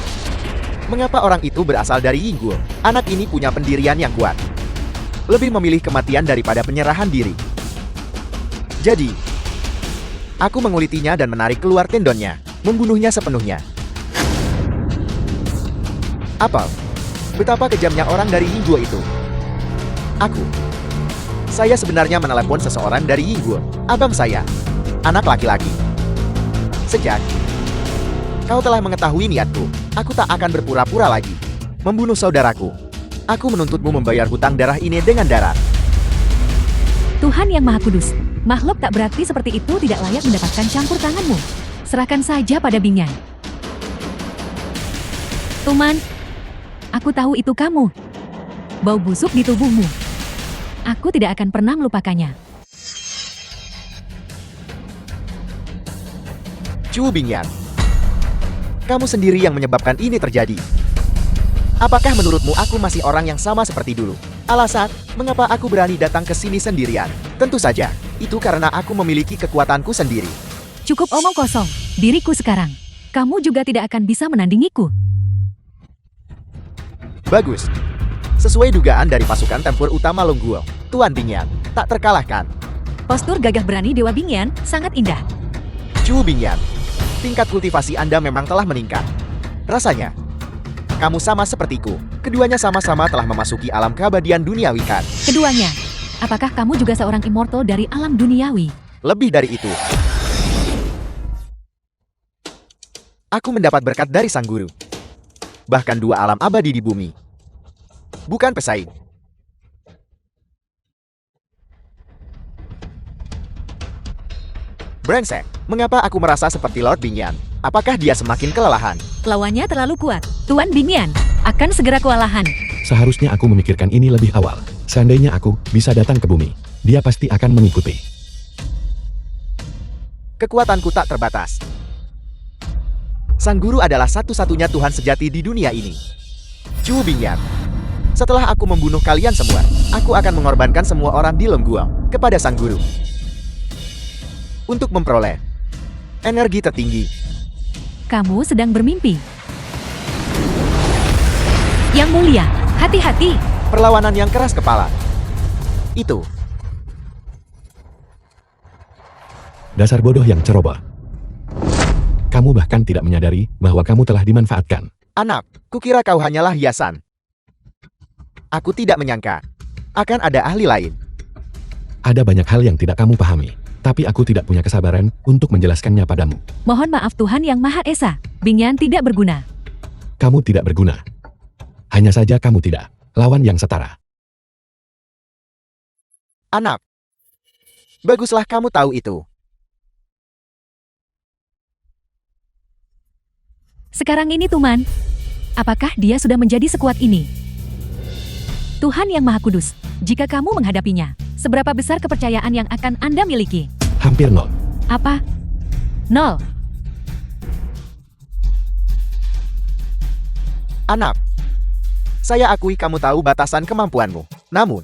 Speaker 3: Mengapa orang itu berasal dari Yinggul? Anak ini punya pendirian yang kuat. Lebih memilih kematian daripada penyerahan diri. Jadi, aku mengulitinya dan menarik keluar tendonnya, membunuhnya sepenuhnya. Apa? Betapa kejamnya orang dari Yinggul itu. Saya sebenarnya menelepon seseorang dari Yinggul, abang saya, anak laki-laki. Sejak kau telah mengetahui niatku, aku tak akan berpura-pura lagi. Membunuh saudaraku. Aku menuntutmu membayar hutang darah ini dengan darah.
Speaker 2: Tuhan yang Maha Kudus, makhluk tak berarti seperti itu tidak layak mendapatkan campur tanganmu. Serahkan saja pada Bingyan. Tuman, aku tahu itu kamu. Bau busuk di tubuhmu. Aku tidak akan pernah melupakannya.
Speaker 3: Chu Bingyan, kamu sendiri yang menyebabkan ini terjadi. Apakah menurutmu aku masih orang yang sama seperti dulu? Alasan, mengapa aku berani datang ke sini sendirian? Tentu saja, itu karena aku memiliki kekuatanku sendiri.
Speaker 2: Cukup omong kosong, diriku sekarang. Kamu juga tidak akan bisa menandingiku.
Speaker 3: Bagus. Sesuai dugaan dari pasukan tempur utama Longguo, Tuan Bingyan tak terkalahkan.
Speaker 2: Postur gagah berani Dewa Bingyan sangat indah.
Speaker 3: Chu Bingyan, tingkat kultivasi Anda memang telah meningkat. Rasanya, kamu sama sepertiku. Keduanya sama-sama telah memasuki alam keabadian duniawi kan?
Speaker 2: Keduanya, apakah kamu juga seorang immortal dari alam duniawi?
Speaker 3: Lebih dari itu. Aku mendapat berkat dari Sang Guru. Bahkan 2 alam abadi di bumi. Bukan pesaing. Brengsek, mengapa aku merasa seperti Lord Bingyan? Apakah dia semakin kelelahan?
Speaker 2: Lawannya terlalu kuat. Tuan Bingyan akan segera kewalahan.
Speaker 1: Seharusnya aku memikirkan ini lebih awal. Seandainya aku bisa datang ke bumi, dia pasti akan mengikuti.
Speaker 3: Kekuatanku tak terbatas. Sang Guru adalah satu-satunya Tuhan sejati di dunia ini. Chu Bingyan, setelah aku membunuh kalian semua, aku akan mengorbankan semua orang di Longguo kepada Sang Guru. Untuk memperoleh energi tertinggi.
Speaker 2: Kamu sedang bermimpi. Yang Mulia, hati-hati.
Speaker 3: Perlawanan yang keras kepala. Itu.
Speaker 1: Dasar bodoh yang ceroboh. Kamu bahkan tidak menyadari bahwa kamu telah dimanfaatkan.
Speaker 3: Anak, kukira kau hanyalah hiasan. Aku tidak menyangka akan ada ahli lain.
Speaker 1: Ada banyak hal yang tidak kamu pahami, tapi aku tidak punya kesabaran untuk menjelaskannya padamu.
Speaker 2: Mohon maaf Tuhan yang Maha Esa, Bingyan tidak berguna.
Speaker 1: Kamu tidak berguna. Hanya saja kamu tidak lawan yang setara.
Speaker 3: Anak. Baguslah kamu tahu itu.
Speaker 2: Sekarang ini Tuman, apakah dia sudah menjadi sekuat ini? Tuhan yang Maha Kudus, jika kamu menghadapinya, seberapa besar kepercayaan yang akan Anda miliki?
Speaker 1: Hampir nol.
Speaker 2: Apa? 0.
Speaker 3: Anak. Saya akui kamu tahu batasan kemampuanmu. Namun,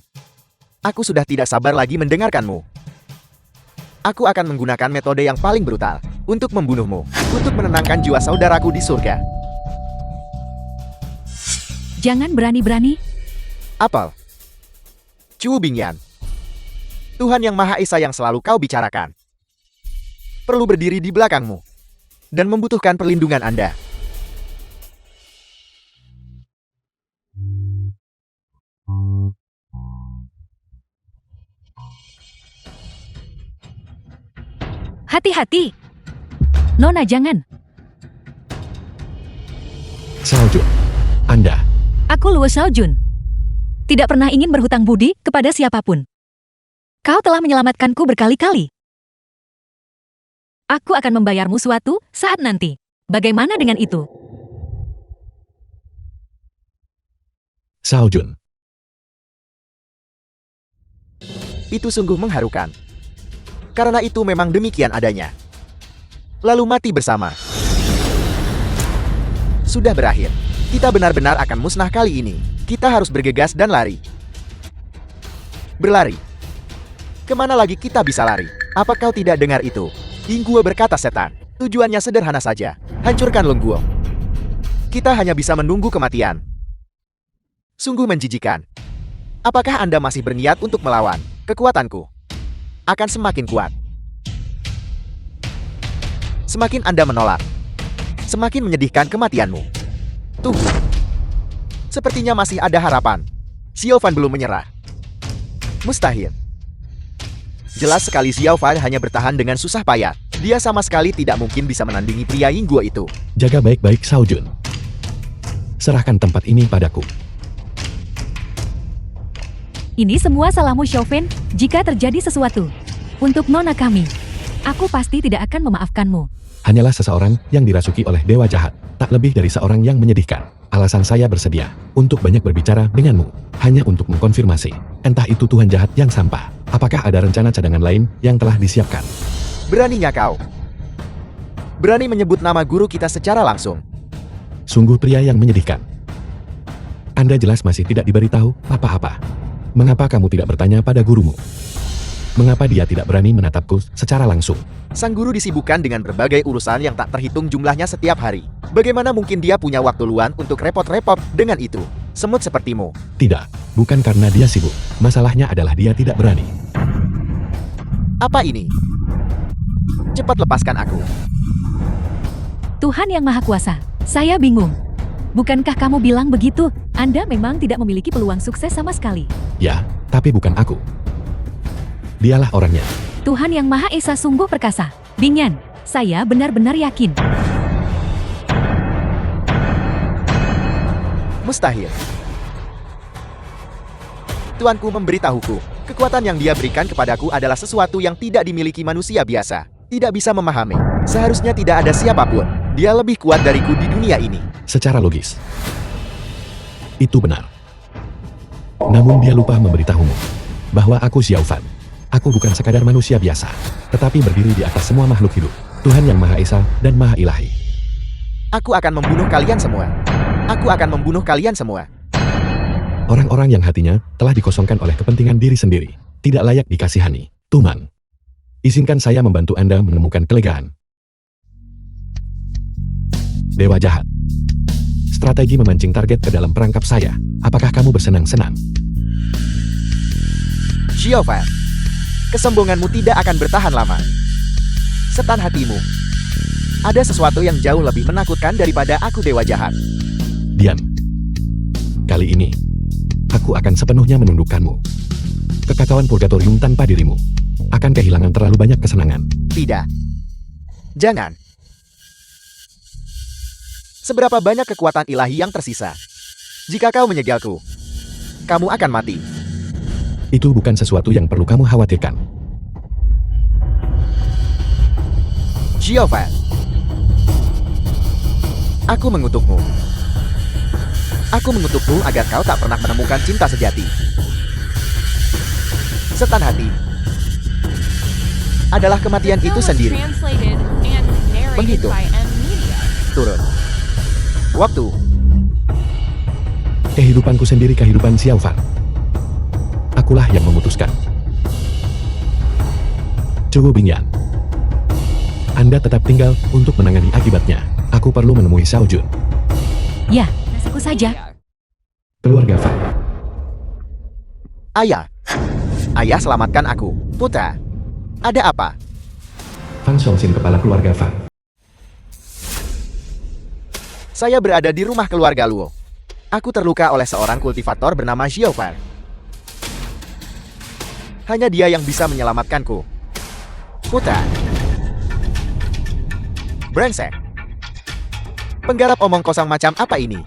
Speaker 3: aku sudah tidak sabar lagi mendengarkanmu. Aku akan menggunakan metode yang paling brutal untuk membunuhmu, untuk menenangkan jiwa saudaraku di surga.
Speaker 2: Jangan berani-berani.
Speaker 3: Apel. Chu Bingyan. Tuhan yang Maha Esa yang selalu kau bicarakan. Perlu berdiri di belakangmu. Dan membutuhkan perlindungan Anda.
Speaker 2: Hati-hati. Nona jangan.
Speaker 1: Xiaojun. Anda.
Speaker 2: Aku Luo Xiaojun. Tidak pernah ingin berhutang budi kepada siapapun. Kau telah menyelamatkanku berkali-kali. Aku akan membayarmu suatu saat nanti. Bagaimana dengan itu?
Speaker 1: Xiaojun.
Speaker 3: Itu sungguh mengharukan. Karena itu memang demikian adanya. Lalu mati bersama. Sudah berakhir. Kita benar-benar akan musnah kali ini. Kita harus bergegas dan lari. Berlari. Kemana lagi kita bisa lari? Apa kau tidak dengar itu? Lingguo berkata setan. Tujuannya sederhana saja. Hancurkan Lingguo. Kita hanya bisa menunggu kematian. Sungguh menjijikan. Apakah Anda masih berniat untuk melawan? Kekuatanku akan semakin kuat. Semakin Anda menolak, semakin menyedihkan kematianmu. Tunggu. Sepertinya masih ada harapan. Xiao Fan belum menyerah. Mustahil. Jelas sekali Xiao Fan hanya bertahan dengan susah payah. Dia sama sekali tidak mungkin bisa menandingi pria Yingguo itu.
Speaker 1: Jaga baik-baik Xiaojun. Serahkan tempat ini padaku.
Speaker 2: Ini semua salahmu Xiaofen, jika terjadi sesuatu. Untuk nona kami, aku pasti tidak akan memaafkanmu.
Speaker 1: Hanyalah seseorang yang dirasuki oleh dewa jahat, tak lebih dari seorang yang menyedihkan. Alasan saya bersedia untuk banyak berbicara denganmu, hanya untuk mengkonfirmasi, entah itu Tuhan jahat yang sampah. Apakah ada rencana cadangan lain yang telah disiapkan?
Speaker 3: Beraninya kau. Berani menyebut nama guru kita secara langsung.
Speaker 1: Sungguh pria yang menyedihkan. Anda jelas masih tidak diberitahu apa-apa. Mengapa kamu tidak bertanya pada gurumu? Mengapa dia tidak berani menatapku secara langsung?
Speaker 3: Sang guru disibukkan dengan berbagai urusan yang tak terhitung jumlahnya setiap hari. Bagaimana mungkin dia punya waktu luang untuk repot-repot dengan itu? Semut sepertimu.
Speaker 1: Tidak, bukan karena dia sibuk. Masalahnya adalah dia tidak berani.
Speaker 3: Apa ini? Cepat lepaskan aku.
Speaker 2: Tuhan yang Maha Kuasa, saya bingung. Bukankah kamu bilang begitu? Anda memang tidak memiliki peluang sukses sama sekali.
Speaker 1: Ya, tapi bukan aku. Dialah orangnya.
Speaker 2: Tuhan yang Maha Esa sungguh perkasa. Bingyan, saya benar-benar yakin.
Speaker 3: Mustahil. Tuanku memberitahuku, kekuatan yang dia berikan kepadaku adalah sesuatu yang tidak dimiliki manusia biasa. Tidak bisa memahami. Seharusnya tidak ada siapapun. Dia lebih kuat dariku di dunia ini.
Speaker 1: Secara logis, itu benar. Namun dia lupa memberitahumu bahwa aku Xiao Fan. Aku bukan sekadar manusia biasa, tetapi berdiri di atas semua makhluk hidup. Tuhan yang Maha Esa dan Maha Ilahi.
Speaker 3: Aku akan membunuh kalian semua. Aku akan membunuh kalian semua.
Speaker 1: Orang-orang yang hatinya telah dikosongkan oleh kepentingan diri sendiri, tidak layak dikasihani. Tuman, izinkan saya membantu Anda menemukan kelegaan. Dewa jahat. Strategi memancing target ke dalam perangkap saya. Apakah kamu bersenang-senang?
Speaker 3: Xiao Fan, kesombonganmu tidak akan bertahan lama. Setan hatimu. Ada sesuatu yang jauh lebih menakutkan daripada aku dewa jahat.
Speaker 1: Diam. Kali ini, aku akan sepenuhnya menundukkanmu. Kekacauan purgatorium tanpa dirimu akan kehilangan terlalu banyak kesenangan.
Speaker 3: Tidak. Jangan. Seberapa banyak kekuatan ilahi yang tersisa? Jika kau menyegalku, kamu akan mati.
Speaker 1: Itu bukan sesuatu yang perlu kamu khawatirkan.
Speaker 3: Xiaofan, aku mengutukmu. Aku mengutukmu agar kau tak pernah menemukan cinta sejati. Setan hati adalah kematian
Speaker 4: The
Speaker 3: itu
Speaker 4: film was
Speaker 3: sendiri.
Speaker 4: translated and narrated
Speaker 3: Menghitung.
Speaker 4: by M Media.
Speaker 3: Turun. Waktu.
Speaker 1: Kehidupanku sendiri kehidupan Xiaofan. Akulah yang memutuskan. Zhuo Bingyan. Anda tetap tinggal untuk menangani akibatnya. Aku perlu menemui Xiao Jun.
Speaker 2: Ya, nasiku saja.
Speaker 4: Media.
Speaker 1: Keluarga Fan.
Speaker 3: Ayah. Ayah, selamatkan aku. Putra. Ada apa?
Speaker 1: Fan Xiongxin, kepala keluarga Fan.
Speaker 3: Saya berada di rumah keluarga Luo. Aku terluka oleh seorang kultivator bernama Xiaofan. Hanya dia yang bisa menyelamatkanku. Putra. Brengsek. Penggarap omong kosong macam apa ini?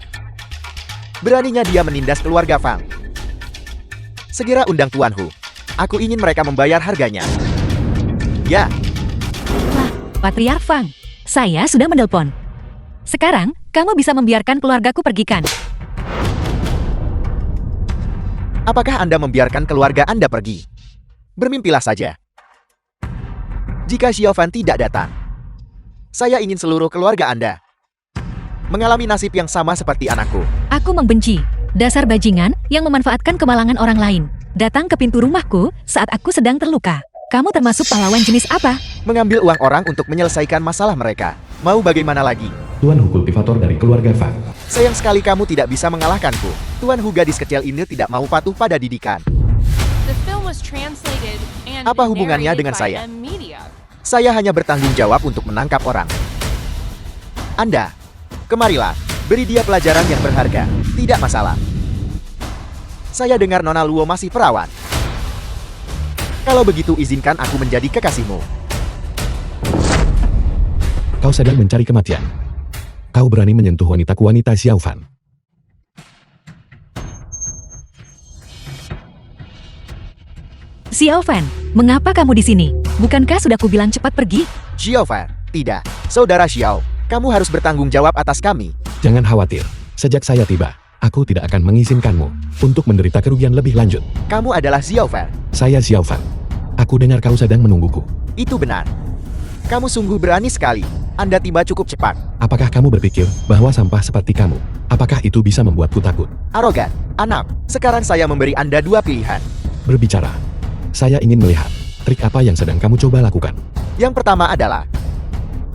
Speaker 3: Beraninya dia menindas keluarga Fang. Segera undang Tuan Hu. Aku ingin mereka membayar harganya. Ya,
Speaker 2: Patriark Fang, saya sudah menelpon. Sekarang, kamu bisa membiarkan keluargaku pergi kan?
Speaker 3: apakah Anda membiarkan keluarga Anda pergi? Bermimpilah saja. Jika Xiaofan tidak datang, saya ingin seluruh keluarga Anda mengalami nasib yang sama seperti anakku.
Speaker 2: Aku membenci dasar bajingan yang memanfaatkan kemalangan orang lain. Datang ke pintu rumahku saat aku sedang terluka. Kamu termasuk pahlawan jenis apa?
Speaker 3: Mengambil uang orang untuk menyelesaikan masalah mereka. Mau bagaimana lagi?
Speaker 1: Tuan Hu, kultivator dari keluarga Fan.
Speaker 3: Sayang sekali kamu tidak bisa mengalahkanku. Tuan Hu, gadis kecil ini tidak mau patuh pada didikan.
Speaker 4: The film was translated and
Speaker 3: Apa hubungannya
Speaker 4: narrated
Speaker 3: dengan
Speaker 4: by
Speaker 3: saya?
Speaker 4: M Media.
Speaker 3: Saya hanya bertanggung jawab untuk menangkap orang. Anda, kemarilah. Beri dia pelajaran yang berharga. Tidak masalah. Saya dengar Nona Luo masih perawan. Kalau begitu izinkan aku menjadi kekasihmu.
Speaker 1: Kau sedang mencari kematian. Kau berani menyentuh wanita Xiaofan.
Speaker 2: Xiaofan, mengapa kamu di sini? Bukankah sudah kubilang cepat pergi?
Speaker 3: Xiaofan, tidak. Saudara Xiao, kamu harus bertanggung jawab atas kami.
Speaker 1: Jangan khawatir. Sejak saya tiba, aku tidak akan mengizinkanmu untuk menderita kerugian lebih lanjut.
Speaker 3: Kamu adalah Xiaofan.
Speaker 1: Saya Xiaofan. Aku dengar kau sedang menungguku.
Speaker 3: Itu benar. Kamu sungguh berani sekali. Anda tiba cukup cepat.
Speaker 1: Apakah kamu berpikir bahwa sampah seperti kamu, apakah itu bisa membuatku takut?
Speaker 3: Arogan, anak. Sekarang saya memberi Anda dua pilihan.
Speaker 1: Berbicara. Saya ingin melihat trik apa yang sedang kamu coba lakukan.
Speaker 3: Yang pertama adalah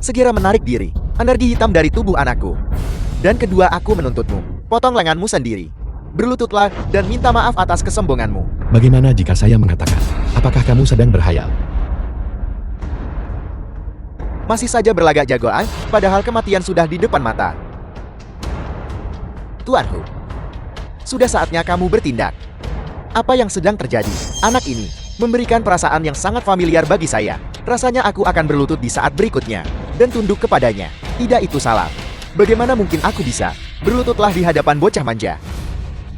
Speaker 3: segera menarik diri, energi hitam dari tubuh anakku. Dan kedua, aku menuntutmu, potong lenganmu sendiri. Berlututlah dan minta maaf atas kesombonganmu.
Speaker 1: Bagaimana jika saya mengatakan, apakah kamu sedang berhayal?
Speaker 3: Masih saja berlagak jagoan, padahal kematian sudah di depan mata. Tuan Hu, sudah saatnya kamu bertindak. Apa yang sedang terjadi? Anak ini memberikan perasaan yang sangat familiar bagi saya. Rasanya aku akan berlutut di saat berikutnya dan tunduk kepadanya. Tidak, itu salah. Bagaimana mungkin aku bisa? Berlututlah di hadapan bocah manja.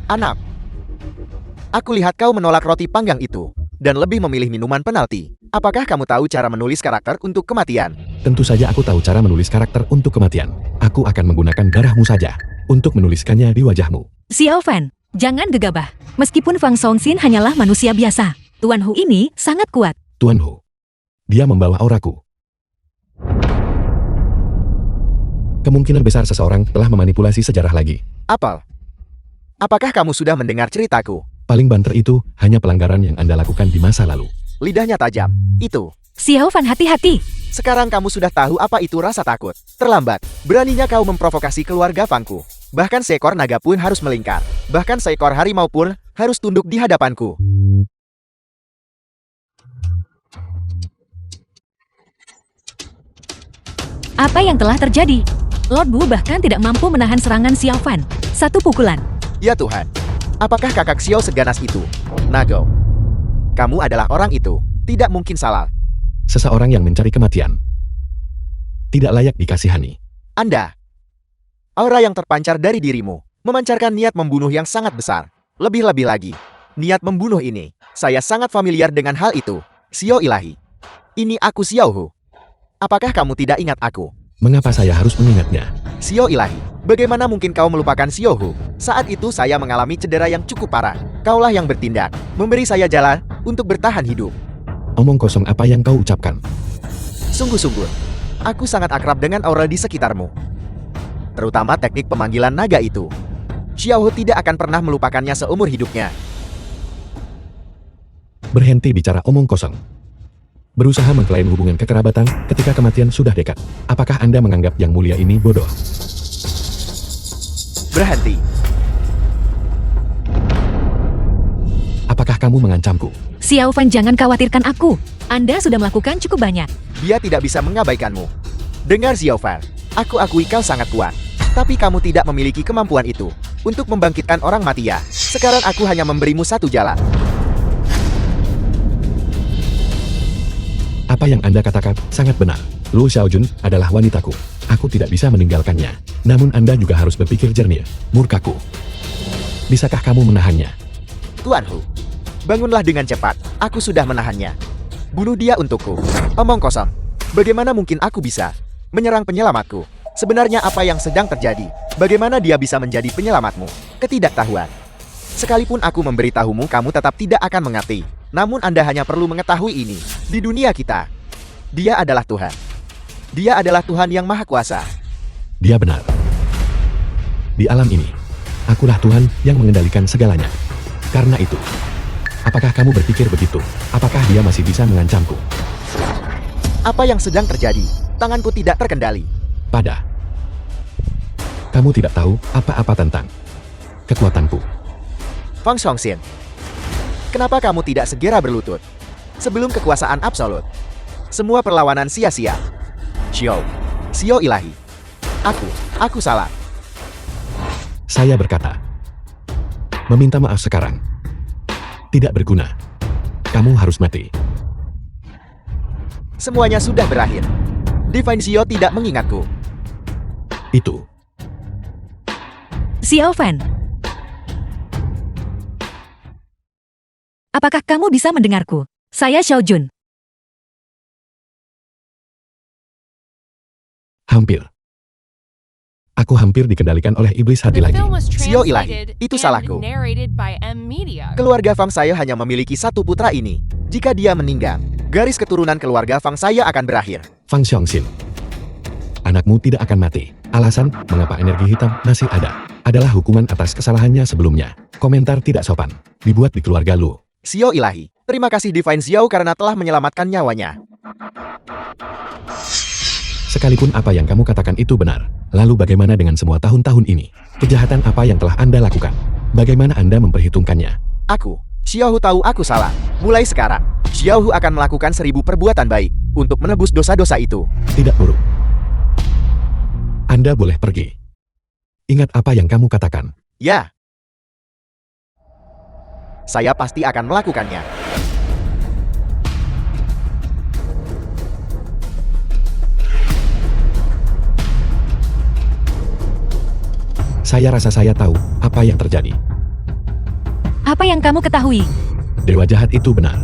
Speaker 3: Anak, aku lihat kau menolak roti panggang itu dan lebih memilih minuman penalti. Apakah kamu tahu cara menulis karakter untuk kematian?
Speaker 1: Tentu saja aku tahu cara menulis karakter untuk kematian. Aku akan menggunakan darahmu saja untuk menuliskannya di wajahmu.
Speaker 2: Xiaofan, jangan gegabah. Meskipun Fang Xiongxin hanyalah manusia biasa, Tuan Hu ini sangat kuat.
Speaker 1: Tuan Hu. Dia membawa auraku. Kemungkinan besar seseorang telah memanipulasi sejarah lagi.
Speaker 3: Apel, apakah kamu sudah mendengar ceritaku?
Speaker 1: Paling banter itu hanya pelanggaran yang Anda lakukan di masa lalu.
Speaker 3: Lidahnya tajam. Itu.
Speaker 2: Xiaofan, hati-hati.
Speaker 3: Sekarang kamu sudah tahu apa itu rasa takut. Terlambat. Beraninya kau memprovokasi keluarga Fangku. Bahkan seekor naga pun harus melingkar. Bahkan seekor harimau pun harus tunduk di hadapanku.
Speaker 2: Apa yang telah terjadi? Lord Bu bahkan tidak mampu menahan serangan Xiaofan. Satu pukulan.
Speaker 3: Ya Tuhan. Apakah kakak Xiao seganas itu? Nago. Kamu adalah orang itu. Tidak mungkin salah.
Speaker 1: Seseorang yang mencari kematian tidak layak dikasihani.
Speaker 3: Anda. Aura yang terpancar dari dirimu memancarkan niat membunuh yang sangat besar. Lebih-lebih lagi, niat membunuh ini, saya sangat familiar dengan hal itu. Xiao ilahi. Ini aku Xiao Hu. Apakah kamu tidak ingat aku?
Speaker 1: Mengapa saya harus mengingatnya?
Speaker 3: Xiao ilahi, bagaimana mungkin kau melupakan Xiao Hu? Saat itu saya mengalami cedera yang cukup parah. Kaulah yang bertindak, memberi saya jalan untuk bertahan hidup.
Speaker 1: Omong kosong apa yang kau ucapkan?
Speaker 3: Sungguh-sungguh, aku sangat akrab dengan aura di sekitarmu. Terutama teknik pemanggilan naga itu. Xiao Hu tidak akan pernah melupakannya seumur hidupnya.
Speaker 1: Berhenti bicara omong kosong. Berusaha mengklaim hubungan kekerabatan ketika kematian sudah dekat. Apakah Anda menganggap yang mulia ini bodoh?
Speaker 3: Berhenti.
Speaker 1: Apakah kamu mengancamku?
Speaker 2: Xiao Fan, jangan khawatirkan aku. Anda sudah melakukan cukup banyak.
Speaker 3: Dia tidak bisa mengabaikanmu. Dengar Xiao Fan, aku akui kau sangat kuat. Tapi kamu tidak memiliki kemampuan itu untuk membangkitkan orang mati ya. Sekarang aku hanya memberimu satu jalan.
Speaker 1: Apa yang Anda katakan sangat benar. Luo Xiaojun adalah wanitaku. Aku tidak bisa meninggalkannya. Namun Anda juga harus berpikir jernih. Murkaku. Bisakah kamu menahannya?
Speaker 3: Tuan Hu, bangunlah dengan cepat. Aku sudah menahannya. Bunuh dia untukku. Omong kosong. Bagaimana mungkin aku bisa menyerang penyelamatku? Sebenarnya apa yang sedang terjadi? Bagaimana dia bisa menjadi penyelamatmu? Ketidaktahuan. Sekalipun aku memberitahumu, kamu tetap tidak akan mengerti. Namun Anda hanya perlu mengetahui ini. Di dunia kita, dia adalah Tuhan. Dia adalah Tuhan yang Maha Kuasa.
Speaker 1: Dia benar. Di alam ini, akulah Tuhan yang mengendalikan segalanya. Karena itu, apakah kamu berpikir begitu? Apakah dia masih bisa mengancamku?
Speaker 3: Apa yang sedang terjadi? Tanganku tidak terkendali.
Speaker 1: Kamu tidak tahu apa-apa tentang kekuatanku.
Speaker 3: Fang Xiongxian, kenapa kamu tidak segera berlutut? Sebelum kekuasaan absolut, semua perlawanan sia-sia. Xiao ilahi. Aku salah.
Speaker 1: Saya berkata, meminta maaf sekarang tidak berguna. Kamu harus mati.
Speaker 3: Semuanya sudah berakhir. Divine Xiao tidak mengingatku.
Speaker 1: Itu.
Speaker 2: Xiao Fan, apakah kamu bisa mendengarku? Saya Xiao Jun.
Speaker 1: Hampir. Aku hampir dikendalikan oleh iblis hati
Speaker 4: The
Speaker 1: lagi.
Speaker 4: film was
Speaker 3: Xiao ilahi,
Speaker 4: translated
Speaker 3: itu
Speaker 4: and
Speaker 3: salahku.
Speaker 4: narrated by M Media.
Speaker 3: Keluarga Fang saya hanya memiliki satu putra ini. Jika dia meninggal, garis keturunan keluarga Fang saya akan berakhir.
Speaker 1: Fang Xiongxin. Anakmu tidak akan mati. Alasan mengapa energi hitam masih ada adalah hukuman atas kesalahannya sebelumnya. Komentar tidak sopan dibuat di keluarga Lu.
Speaker 3: Xiao ilahi, terima kasih Divine Xiao karena telah menyelamatkan nyawanya.
Speaker 1: Sekalipun apa yang kamu katakan itu benar, lalu bagaimana dengan semua tahun-tahun ini? Kejahatan apa yang telah Anda lakukan? Bagaimana Anda memperhitungkannya?
Speaker 3: Aku, Xiao Hu tahu aku salah. Mulai sekarang, Xiao Hu akan melakukan 1000 perbuatan baik untuk menebus dosa-dosa itu.
Speaker 1: Tidak buruk. Anda boleh pergi. Ingat apa yang kamu katakan.
Speaker 3: Ya. Saya pasti akan melakukannya.
Speaker 1: Saya rasa saya tahu apa yang terjadi.
Speaker 2: Apa yang kamu ketahui?
Speaker 1: Dewa jahat itu benar.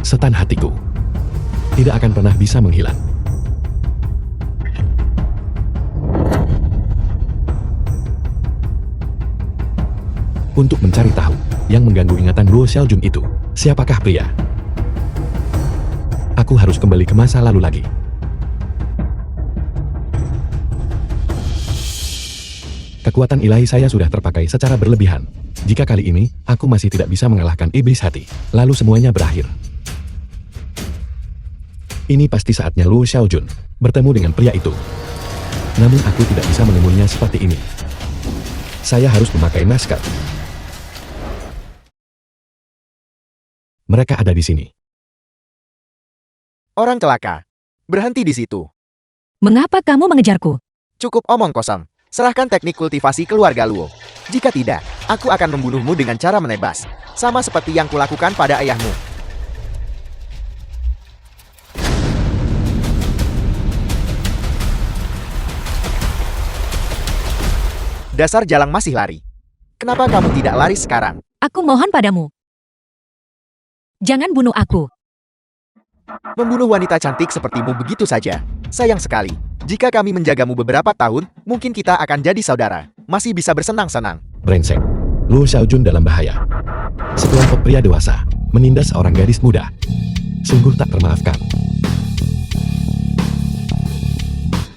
Speaker 1: Setan hatiku tidak akan pernah bisa menghilang. Untuk mencari tahu yang mengganggu ingatan Luo Xiaojun itu, siapakah pria? Aku harus kembali ke masa lalu lagi. Kekuatan ilahi saya sudah terpakai secara berlebihan. Jika kali ini, aku masih tidak bisa mengalahkan iblis hati, lalu semuanya berakhir. Ini pasti saatnya Luo Xiaojun bertemu dengan pria itu. Namun aku tidak bisa menemuinya seperti ini. Saya harus memakai masker. Mereka ada di sini.
Speaker 3: Orang celaka. Berhenti di situ.
Speaker 2: Mengapa kamu mengejarku?
Speaker 3: Cukup omong kosong. Serahkan teknik kultivasi keluarga Luo. Jika tidak, aku akan membunuhmu dengan cara menebas. Sama seperti yang kulakukan pada ayahmu. Dasar jalang masih lari. Kenapa kamu tidak lari sekarang?
Speaker 2: Aku mohon padamu. Jangan bunuh aku.
Speaker 3: Membunuh wanita cantik sepertimu begitu saja. Sayang sekali. Jika kami menjagamu beberapa tahun, mungkin kita akan jadi saudara. Masih bisa bersenang-senang.
Speaker 1: Brengsek. Luo Xiaojun dalam bahaya. Sekelompok pria dewasa menindas seorang gadis muda. Sungguh tak termaafkan.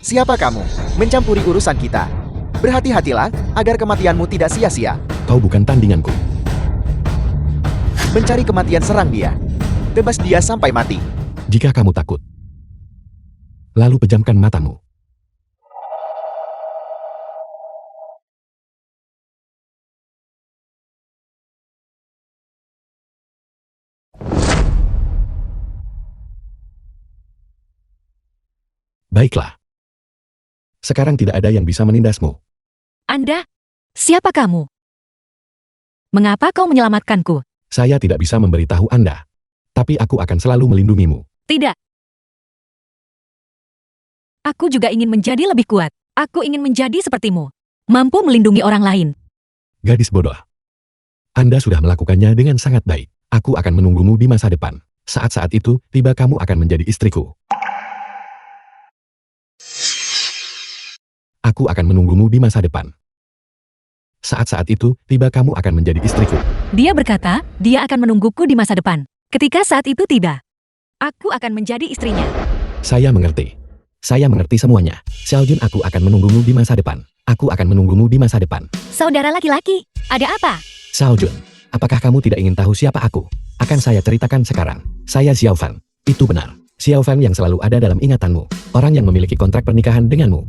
Speaker 3: Siapa kamu? Mencampuri urusan kita. Berhati-hatilah, agar kematianmu tidak sia-sia.
Speaker 1: Kau bukan tandinganku.
Speaker 3: Mencari kematian, serang dia. Tebas dia sampai mati.
Speaker 1: Jika kamu takut, lalu pejamkan matamu. Baiklah. Sekarang tidak ada yang bisa menindasmu.
Speaker 2: Anda? Siapa kamu? Mengapa kau menyelamatkanku?
Speaker 1: Saya tidak bisa memberitahu Anda. Tapi aku akan selalu melindungimu.
Speaker 2: Tidak. Aku juga ingin menjadi lebih kuat. Aku ingin menjadi sepertimu. Mampu melindungi orang lain.
Speaker 1: Gadis bodoh. Anda sudah melakukannya dengan sangat baik. Aku akan menunggumu di masa depan. Saat-saat itu, tiba kamu akan menjadi istriku. Aku akan menunggumu di masa depan. Saat-saat itu, tiba kamu akan menjadi istriku.
Speaker 2: Dia berkata, dia akan menungguku di masa depan. Ketika saat itu tiba, aku akan menjadi istrinya.
Speaker 1: Saya mengerti. Saya mengerti semuanya. Xiaojun, aku akan menunggumu di masa depan. Aku akan menunggumu di masa depan.
Speaker 2: Saudara laki-laki, ada apa?
Speaker 1: Xiaojun, apakah kamu tidak ingin tahu siapa aku? Akan saya ceritakan sekarang. Saya Xiaofan. Itu benar. Xiaofan yang selalu ada dalam ingatanmu. Orang yang memiliki kontrak pernikahan denganmu.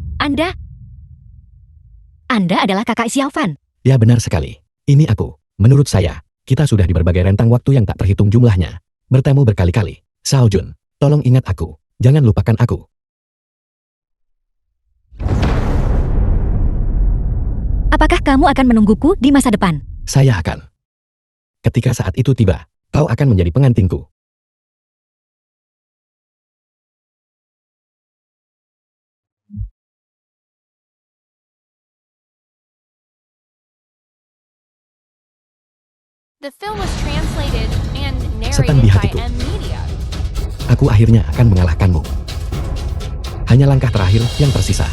Speaker 2: Anda adalah kakak Xiaofan.
Speaker 1: Ya, benar sekali. Ini aku. Menurut saya, kita sudah di berbagai rentang waktu yang tak terhitung jumlahnya. Bertemu berkali-kali. Xiaojun, tolong ingat aku. Jangan lupakan aku.
Speaker 2: Apakah kamu akan menungguku di masa depan?
Speaker 1: Saya akan. Ketika saat itu tiba, kau akan menjadi pengantinku.
Speaker 4: The film was translated and
Speaker 1: Setan di
Speaker 4: narrated by
Speaker 1: hatiku.
Speaker 4: M Media.
Speaker 1: Aku akhirnya akan mengalahkanmu. Hanya langkah terakhir yang tersisa.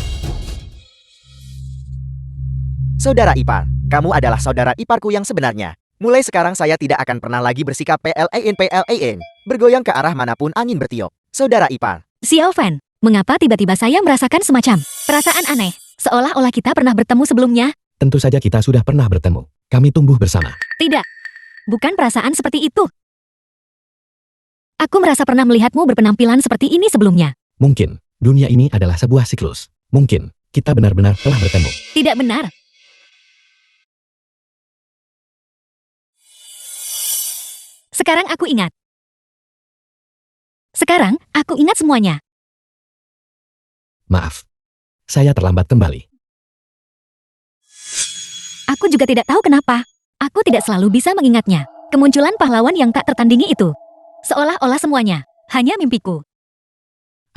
Speaker 3: Saudara ipar, kamu adalah saudara iparku yang sebenarnya. Mulai sekarang saya tidak akan pernah lagi bersikap PLAN, bergoyang ke arah manapun angin bertiup. Saudara ipar,
Speaker 2: Xiaofan, mengapa tiba-tiba saya merasakan semacam perasaan aneh? Seolah-olah kita pernah bertemu sebelumnya.
Speaker 1: Tentu saja kita sudah pernah bertemu. Kami tumbuh bersama.
Speaker 2: Tidak. Bukan perasaan seperti itu. Aku merasa pernah melihatmu berpenampilan seperti ini sebelumnya.
Speaker 1: Mungkin, dunia ini adalah sebuah siklus. Mungkin, kita benar-benar telah bertemu.
Speaker 2: Tidak benar. Sekarang aku ingat. Sekarang, aku ingat semuanya.
Speaker 1: Maaf. Saya terlambat kembali.
Speaker 2: Aku juga tidak tahu kenapa. Aku tidak selalu bisa mengingatnya. Kemunculan pahlawan yang tak tertandingi itu. Seolah-olah semuanya hanya mimpiku.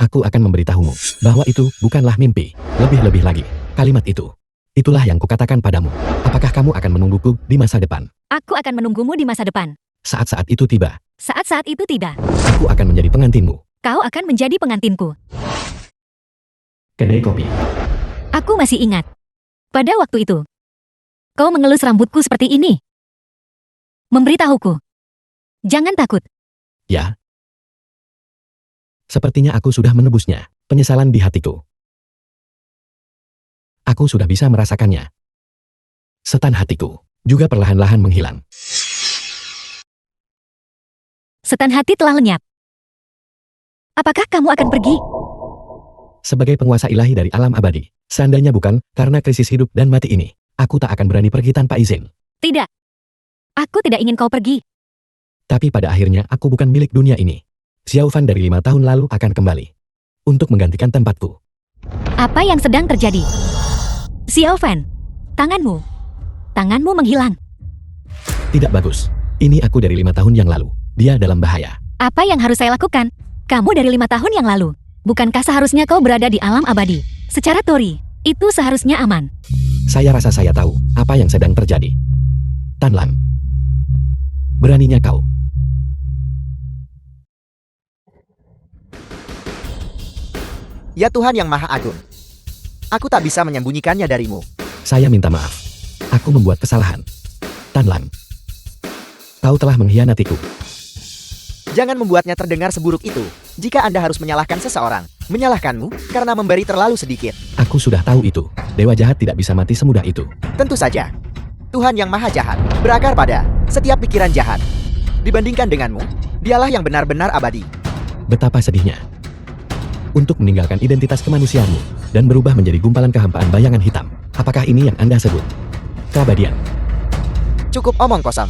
Speaker 1: Aku akan memberitahumu bahwa itu bukanlah mimpi. Lebih-lebih lagi, kalimat itu. Itulah yang kukatakan padamu. Apakah kamu akan menungguku di masa depan?
Speaker 2: Aku akan menunggumu di masa depan.
Speaker 1: Saat-saat itu tiba,
Speaker 2: Saat-saat itu tiba.
Speaker 1: aku akan menjadi pengantinmu.
Speaker 2: Kau akan menjadi pengantinku.
Speaker 1: Kedai kopi.
Speaker 2: Aku masih ingat. Pada waktu itu, kau mengelus rambutku seperti ini. Memberitahuku. Jangan takut.
Speaker 1: Ya. Sepertinya aku sudah menebusnya. Penyesalan di hatiku. Aku sudah bisa merasakannya. Setan hatiku juga perlahan-lahan menghilang.
Speaker 2: Setan hati telah lenyap. Apakah kamu akan pergi?
Speaker 1: Sebagai penguasa ilahi dari alam abadi, seandainya bukan karena krisis hidup dan mati ini, aku tak akan berani pergi tanpa izin.
Speaker 2: Tidak. Aku tidak ingin kau pergi.
Speaker 1: Tapi pada akhirnya aku bukan milik dunia ini. Xiaofan dari 5 tahun lalu akan kembali. Untuk menggantikan tempatku.
Speaker 2: Apa yang sedang terjadi? Xiaofan, tanganmu. Tanganmu menghilang.
Speaker 1: Tidak bagus. Ini aku dari 5 tahun yang lalu. Dia dalam bahaya.
Speaker 2: Apa yang harus saya lakukan? Kamu dari 5 tahun yang lalu. Bukankah seharusnya kau berada di alam abadi? Secara teori, itu seharusnya aman.
Speaker 1: Saya rasa saya tahu apa yang sedang terjadi. Tanlan. Beraninya kau.
Speaker 3: Ya Tuhan yang Maha Agung. Aku tak bisa menyembunyikannya darimu.
Speaker 1: Saya minta maaf. Aku membuat kesalahan. Tanlan. Kau telah mengkhianatiku.
Speaker 3: Jangan membuatnya terdengar seburuk itu. Jika Anda harus menyalahkan seseorang, menyalahkanmu karena memberi terlalu sedikit.
Speaker 1: Aku sudah tahu itu. Dewa jahat tidak bisa mati semudah itu.
Speaker 3: Tentu saja. Tuhan yang Maha Jahat berakar pada setiap pikiran jahat. Dibandingkan denganmu, dialah yang benar-benar abadi.
Speaker 1: Betapa sedihnya. Untuk meninggalkan identitas kemanusiaanmu dan berubah menjadi gumpalan kehampaan bayangan hitam. Apakah ini yang Anda sebut keabadian?
Speaker 3: Cukup omong kosong.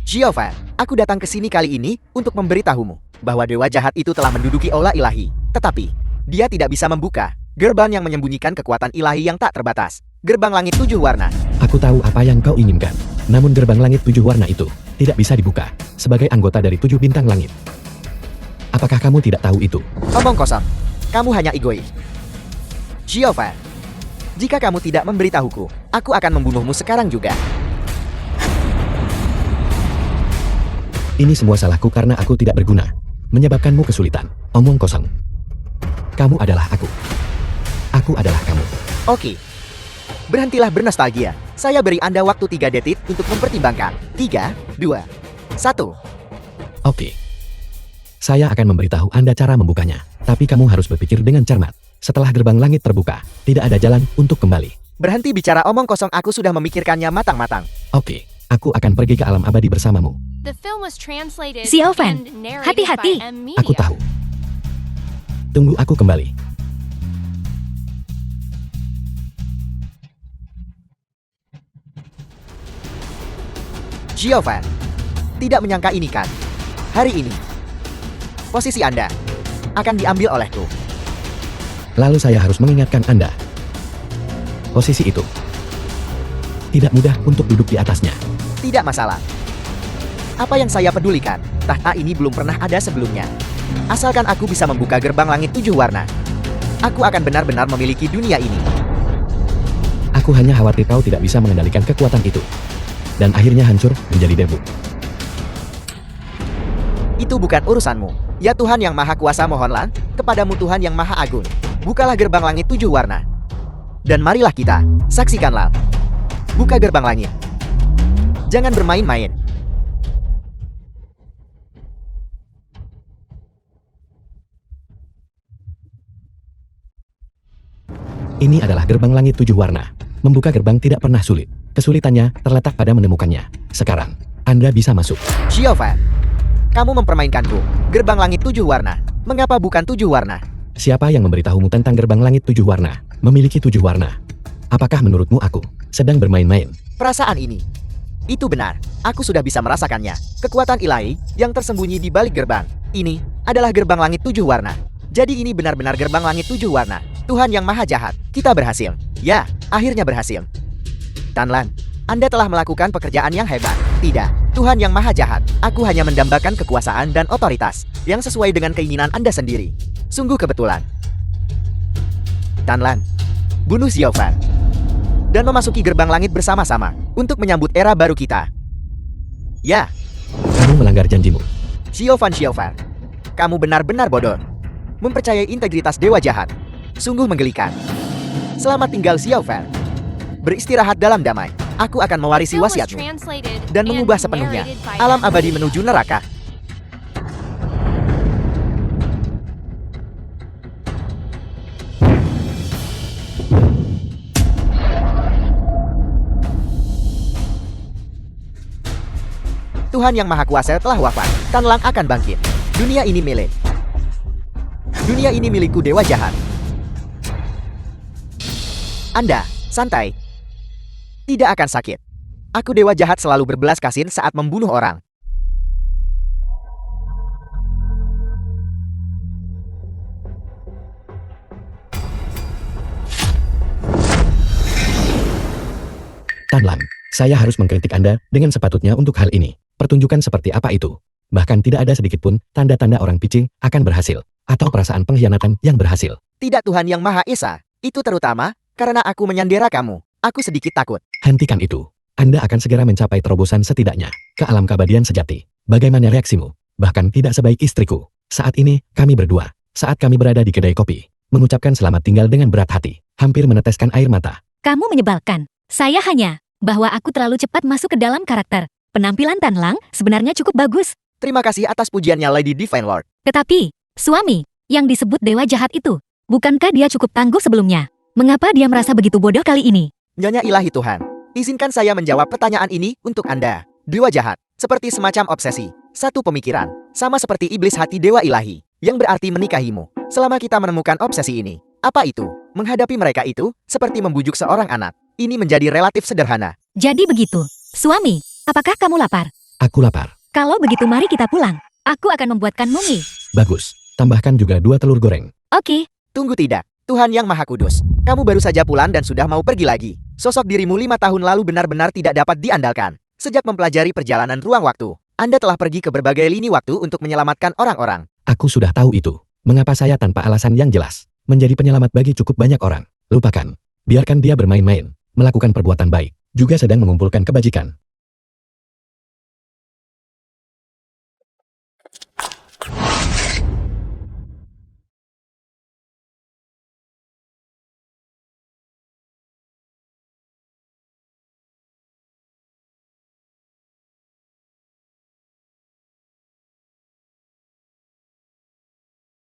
Speaker 3: Giovanni, aku datang ke sini kali ini untuk memberitahumu bahwa dewa jahat itu telah menduduki aula ilahi. Tetapi, dia tidak bisa membuka gerbang yang menyembunyikan kekuatan ilahi yang tak terbatas. Gerbang langit 7 warna.
Speaker 1: Aku tahu apa yang kau inginkan. Namun gerbang langit 7 warna itu tidak bisa dibuka sebagai anggota dari 7 bintang langit. Apakah kamu tidak tahu itu?
Speaker 3: Omong kosong. Kamu hanya egois. Giovanni, jika kamu tidak memberitahuku, aku akan membunuhmu sekarang juga.
Speaker 1: Ini semua salahku karena aku tidak berguna. Menyebabkanmu kesulitan. Omong kosong. Kamu adalah aku. Aku adalah kamu.
Speaker 3: Oke. Berhentilah bernostalgia. Saya beri Anda waktu 3 detik untuk mempertimbangkan. 3, 2, 1.
Speaker 1: Oke. Saya akan memberitahu Anda cara membukanya. Tapi kamu harus berpikir dengan cermat. Setelah gerbang langit terbuka, tidak ada jalan untuk kembali.
Speaker 3: Berhenti bicara omong kosong, aku sudah memikirkannya matang-matang.
Speaker 1: Oke. Aku akan pergi ke alam abadi bersamamu.
Speaker 4: The film was translated
Speaker 2: Siovan,
Speaker 4: and narrated
Speaker 2: hati-hati.
Speaker 4: by M Media.
Speaker 1: Aku tahu. Tunggu aku kembali.
Speaker 3: Giovanni, tidak menyangka ini kan? Hari ini, posisi Anda akan diambil olehku.
Speaker 1: Lalu saya harus mengingatkan Anda. Posisi itu tidak mudah untuk duduk di atasnya.
Speaker 3: Tidak masalah. Apa yang saya pedulikan, tahta ini belum pernah ada sebelumnya. Asalkan aku bisa membuka gerbang langit 7 warna, aku akan benar-benar memiliki dunia ini.
Speaker 1: Aku hanya khawatir kau tidak bisa mengendalikan kekuatan itu. Dan akhirnya hancur menjadi debu.
Speaker 3: Itu bukan urusanmu. Ya Tuhan yang Maha Kuasa, mohonlah kepadamu Tuhan yang Maha Agung. Bukalah gerbang langit 7 warna. Dan marilah kita, saksikanlah. Buka gerbang langit. Jangan bermain-main.
Speaker 1: Ini adalah gerbang langit 7 warna. Membuka gerbang tidak pernah sulit. Kesulitannya terletak pada menemukannya. Sekarang, Anda bisa masuk.
Speaker 3: Giovanni, kamu mempermainkanku. Gerbang langit 7 warna. Mengapa bukan 7 warna?
Speaker 1: Siapa yang memberitahumu tentang gerbang langit 7 warna? Memiliki 7 warna. Apakah menurutmu aku sedang bermain-main?
Speaker 3: Perasaan ini. Itu benar. Aku sudah bisa merasakannya. Kekuatan ilahi yang tersembunyi di balik gerbang. Ini adalah gerbang langit 7 warna. Jadi ini benar-benar gerbang langit 7 warna. Tuhan yang Maha Jahat, kita berhasil. Ya, akhirnya berhasil. Tanlan, Anda telah melakukan pekerjaan yang hebat. Tidak, Tuhan yang Maha Jahat, aku hanya mendambakan kekuasaan dan otoritas yang sesuai dengan keinginan Anda sendiri. Sungguh kebetulan. Tanlan, bunuh Giovanni. Dan memasuki gerbang langit bersama-sama untuk menyambut era baru kita. Ya,
Speaker 1: Kamu melanggar janjimu.
Speaker 3: Giovanni, kamu benar-benar bodoh. Mempercayai integritas dewa jahat. Sungguh menggelikan. Selamat tinggal Giovanni. Beristirahat dalam damai. Aku akan mewarisi
Speaker 4: Film was
Speaker 3: wasiatmu
Speaker 4: translated
Speaker 3: dan
Speaker 4: and
Speaker 3: mengubah sepenuhnya
Speaker 4: narrated by
Speaker 3: alam
Speaker 4: M
Speaker 3: abadi
Speaker 4: Media.
Speaker 3: menuju neraka. Tuhan yang Maha Kuasa telah wafat. Tanlan akan bangkit. Dunia ini milik. Dunia ini milikku dewa jahat. Anda, santai. Tidak akan sakit. Aku dewa jahat selalu berbelas kasihan saat membunuh orang.
Speaker 1: Tanlan, saya harus mengkritik Anda dengan sepatutnya untuk hal ini. Pertunjukan seperti apa itu? Bahkan tidak ada sedikit pun tanda-tanda orang picing akan berhasil. Atau perasaan pengkhianatan yang berhasil.
Speaker 3: Tidak Tuhan yang Maha Esa. Itu terutama karena aku menyandera kamu. Aku sedikit takut.
Speaker 1: Hentikan itu. Anda akan segera mencapai terobosan setidaknya ke alam keabadian sejati. Bagaimana reaksimu? Bahkan tidak sebaik istriku. Saat ini, kami berdua, saat kami berada di kedai kopi, mengucapkan selamat tinggal dengan berat hati, hampir meneteskan air mata.
Speaker 2: Kamu menyebalkan. Saya hanya bahwa aku terlalu cepat masuk ke dalam karakter. Penampilan Tan Lang sebenarnya cukup bagus.
Speaker 3: Terima kasih atas pujiannya Lady Divine Lord.
Speaker 2: Tetapi, suami, yang disebut dewa jahat itu, bukankah dia cukup tangguh sebelumnya? Mengapa dia merasa begitu bodoh kali ini?
Speaker 3: Nyonya ilahi Tuhan, izinkan saya menjawab pertanyaan ini untuk Anda. Dewa jahat, seperti semacam obsesi, satu pemikiran, sama seperti iblis hati dewa ilahi, yang berarti menikahimu. Selama kita menemukan obsesi ini, apa itu? Menghadapi mereka itu, seperti membujuk seorang anak. Ini menjadi relatif sederhana.
Speaker 2: Jadi begitu. Suami, apakah kamu lapar?
Speaker 1: Aku lapar.
Speaker 2: Kalau begitu mari kita pulang. Aku akan membuatkan mumi.
Speaker 1: Bagus. Tambahkan juga 2 telur goreng.
Speaker 2: Oke,
Speaker 3: Tunggu tidak, Tuhan yang Maha Kudus. Kamu baru saja pulang dan sudah mau pergi lagi. Sosok dirimu 5 tahun lalu benar-benar tidak dapat diandalkan. Sejak mempelajari perjalanan ruang waktu, Anda telah pergi ke berbagai lini waktu untuk menyelamatkan orang-orang.
Speaker 1: Aku sudah tahu itu. Mengapa saya tanpa alasan yang jelas menjadi penyelamat bagi cukup banyak orang? Lupakan. Biarkan dia bermain-main, melakukan perbuatan baik, juga sedang mengumpulkan kebajikan.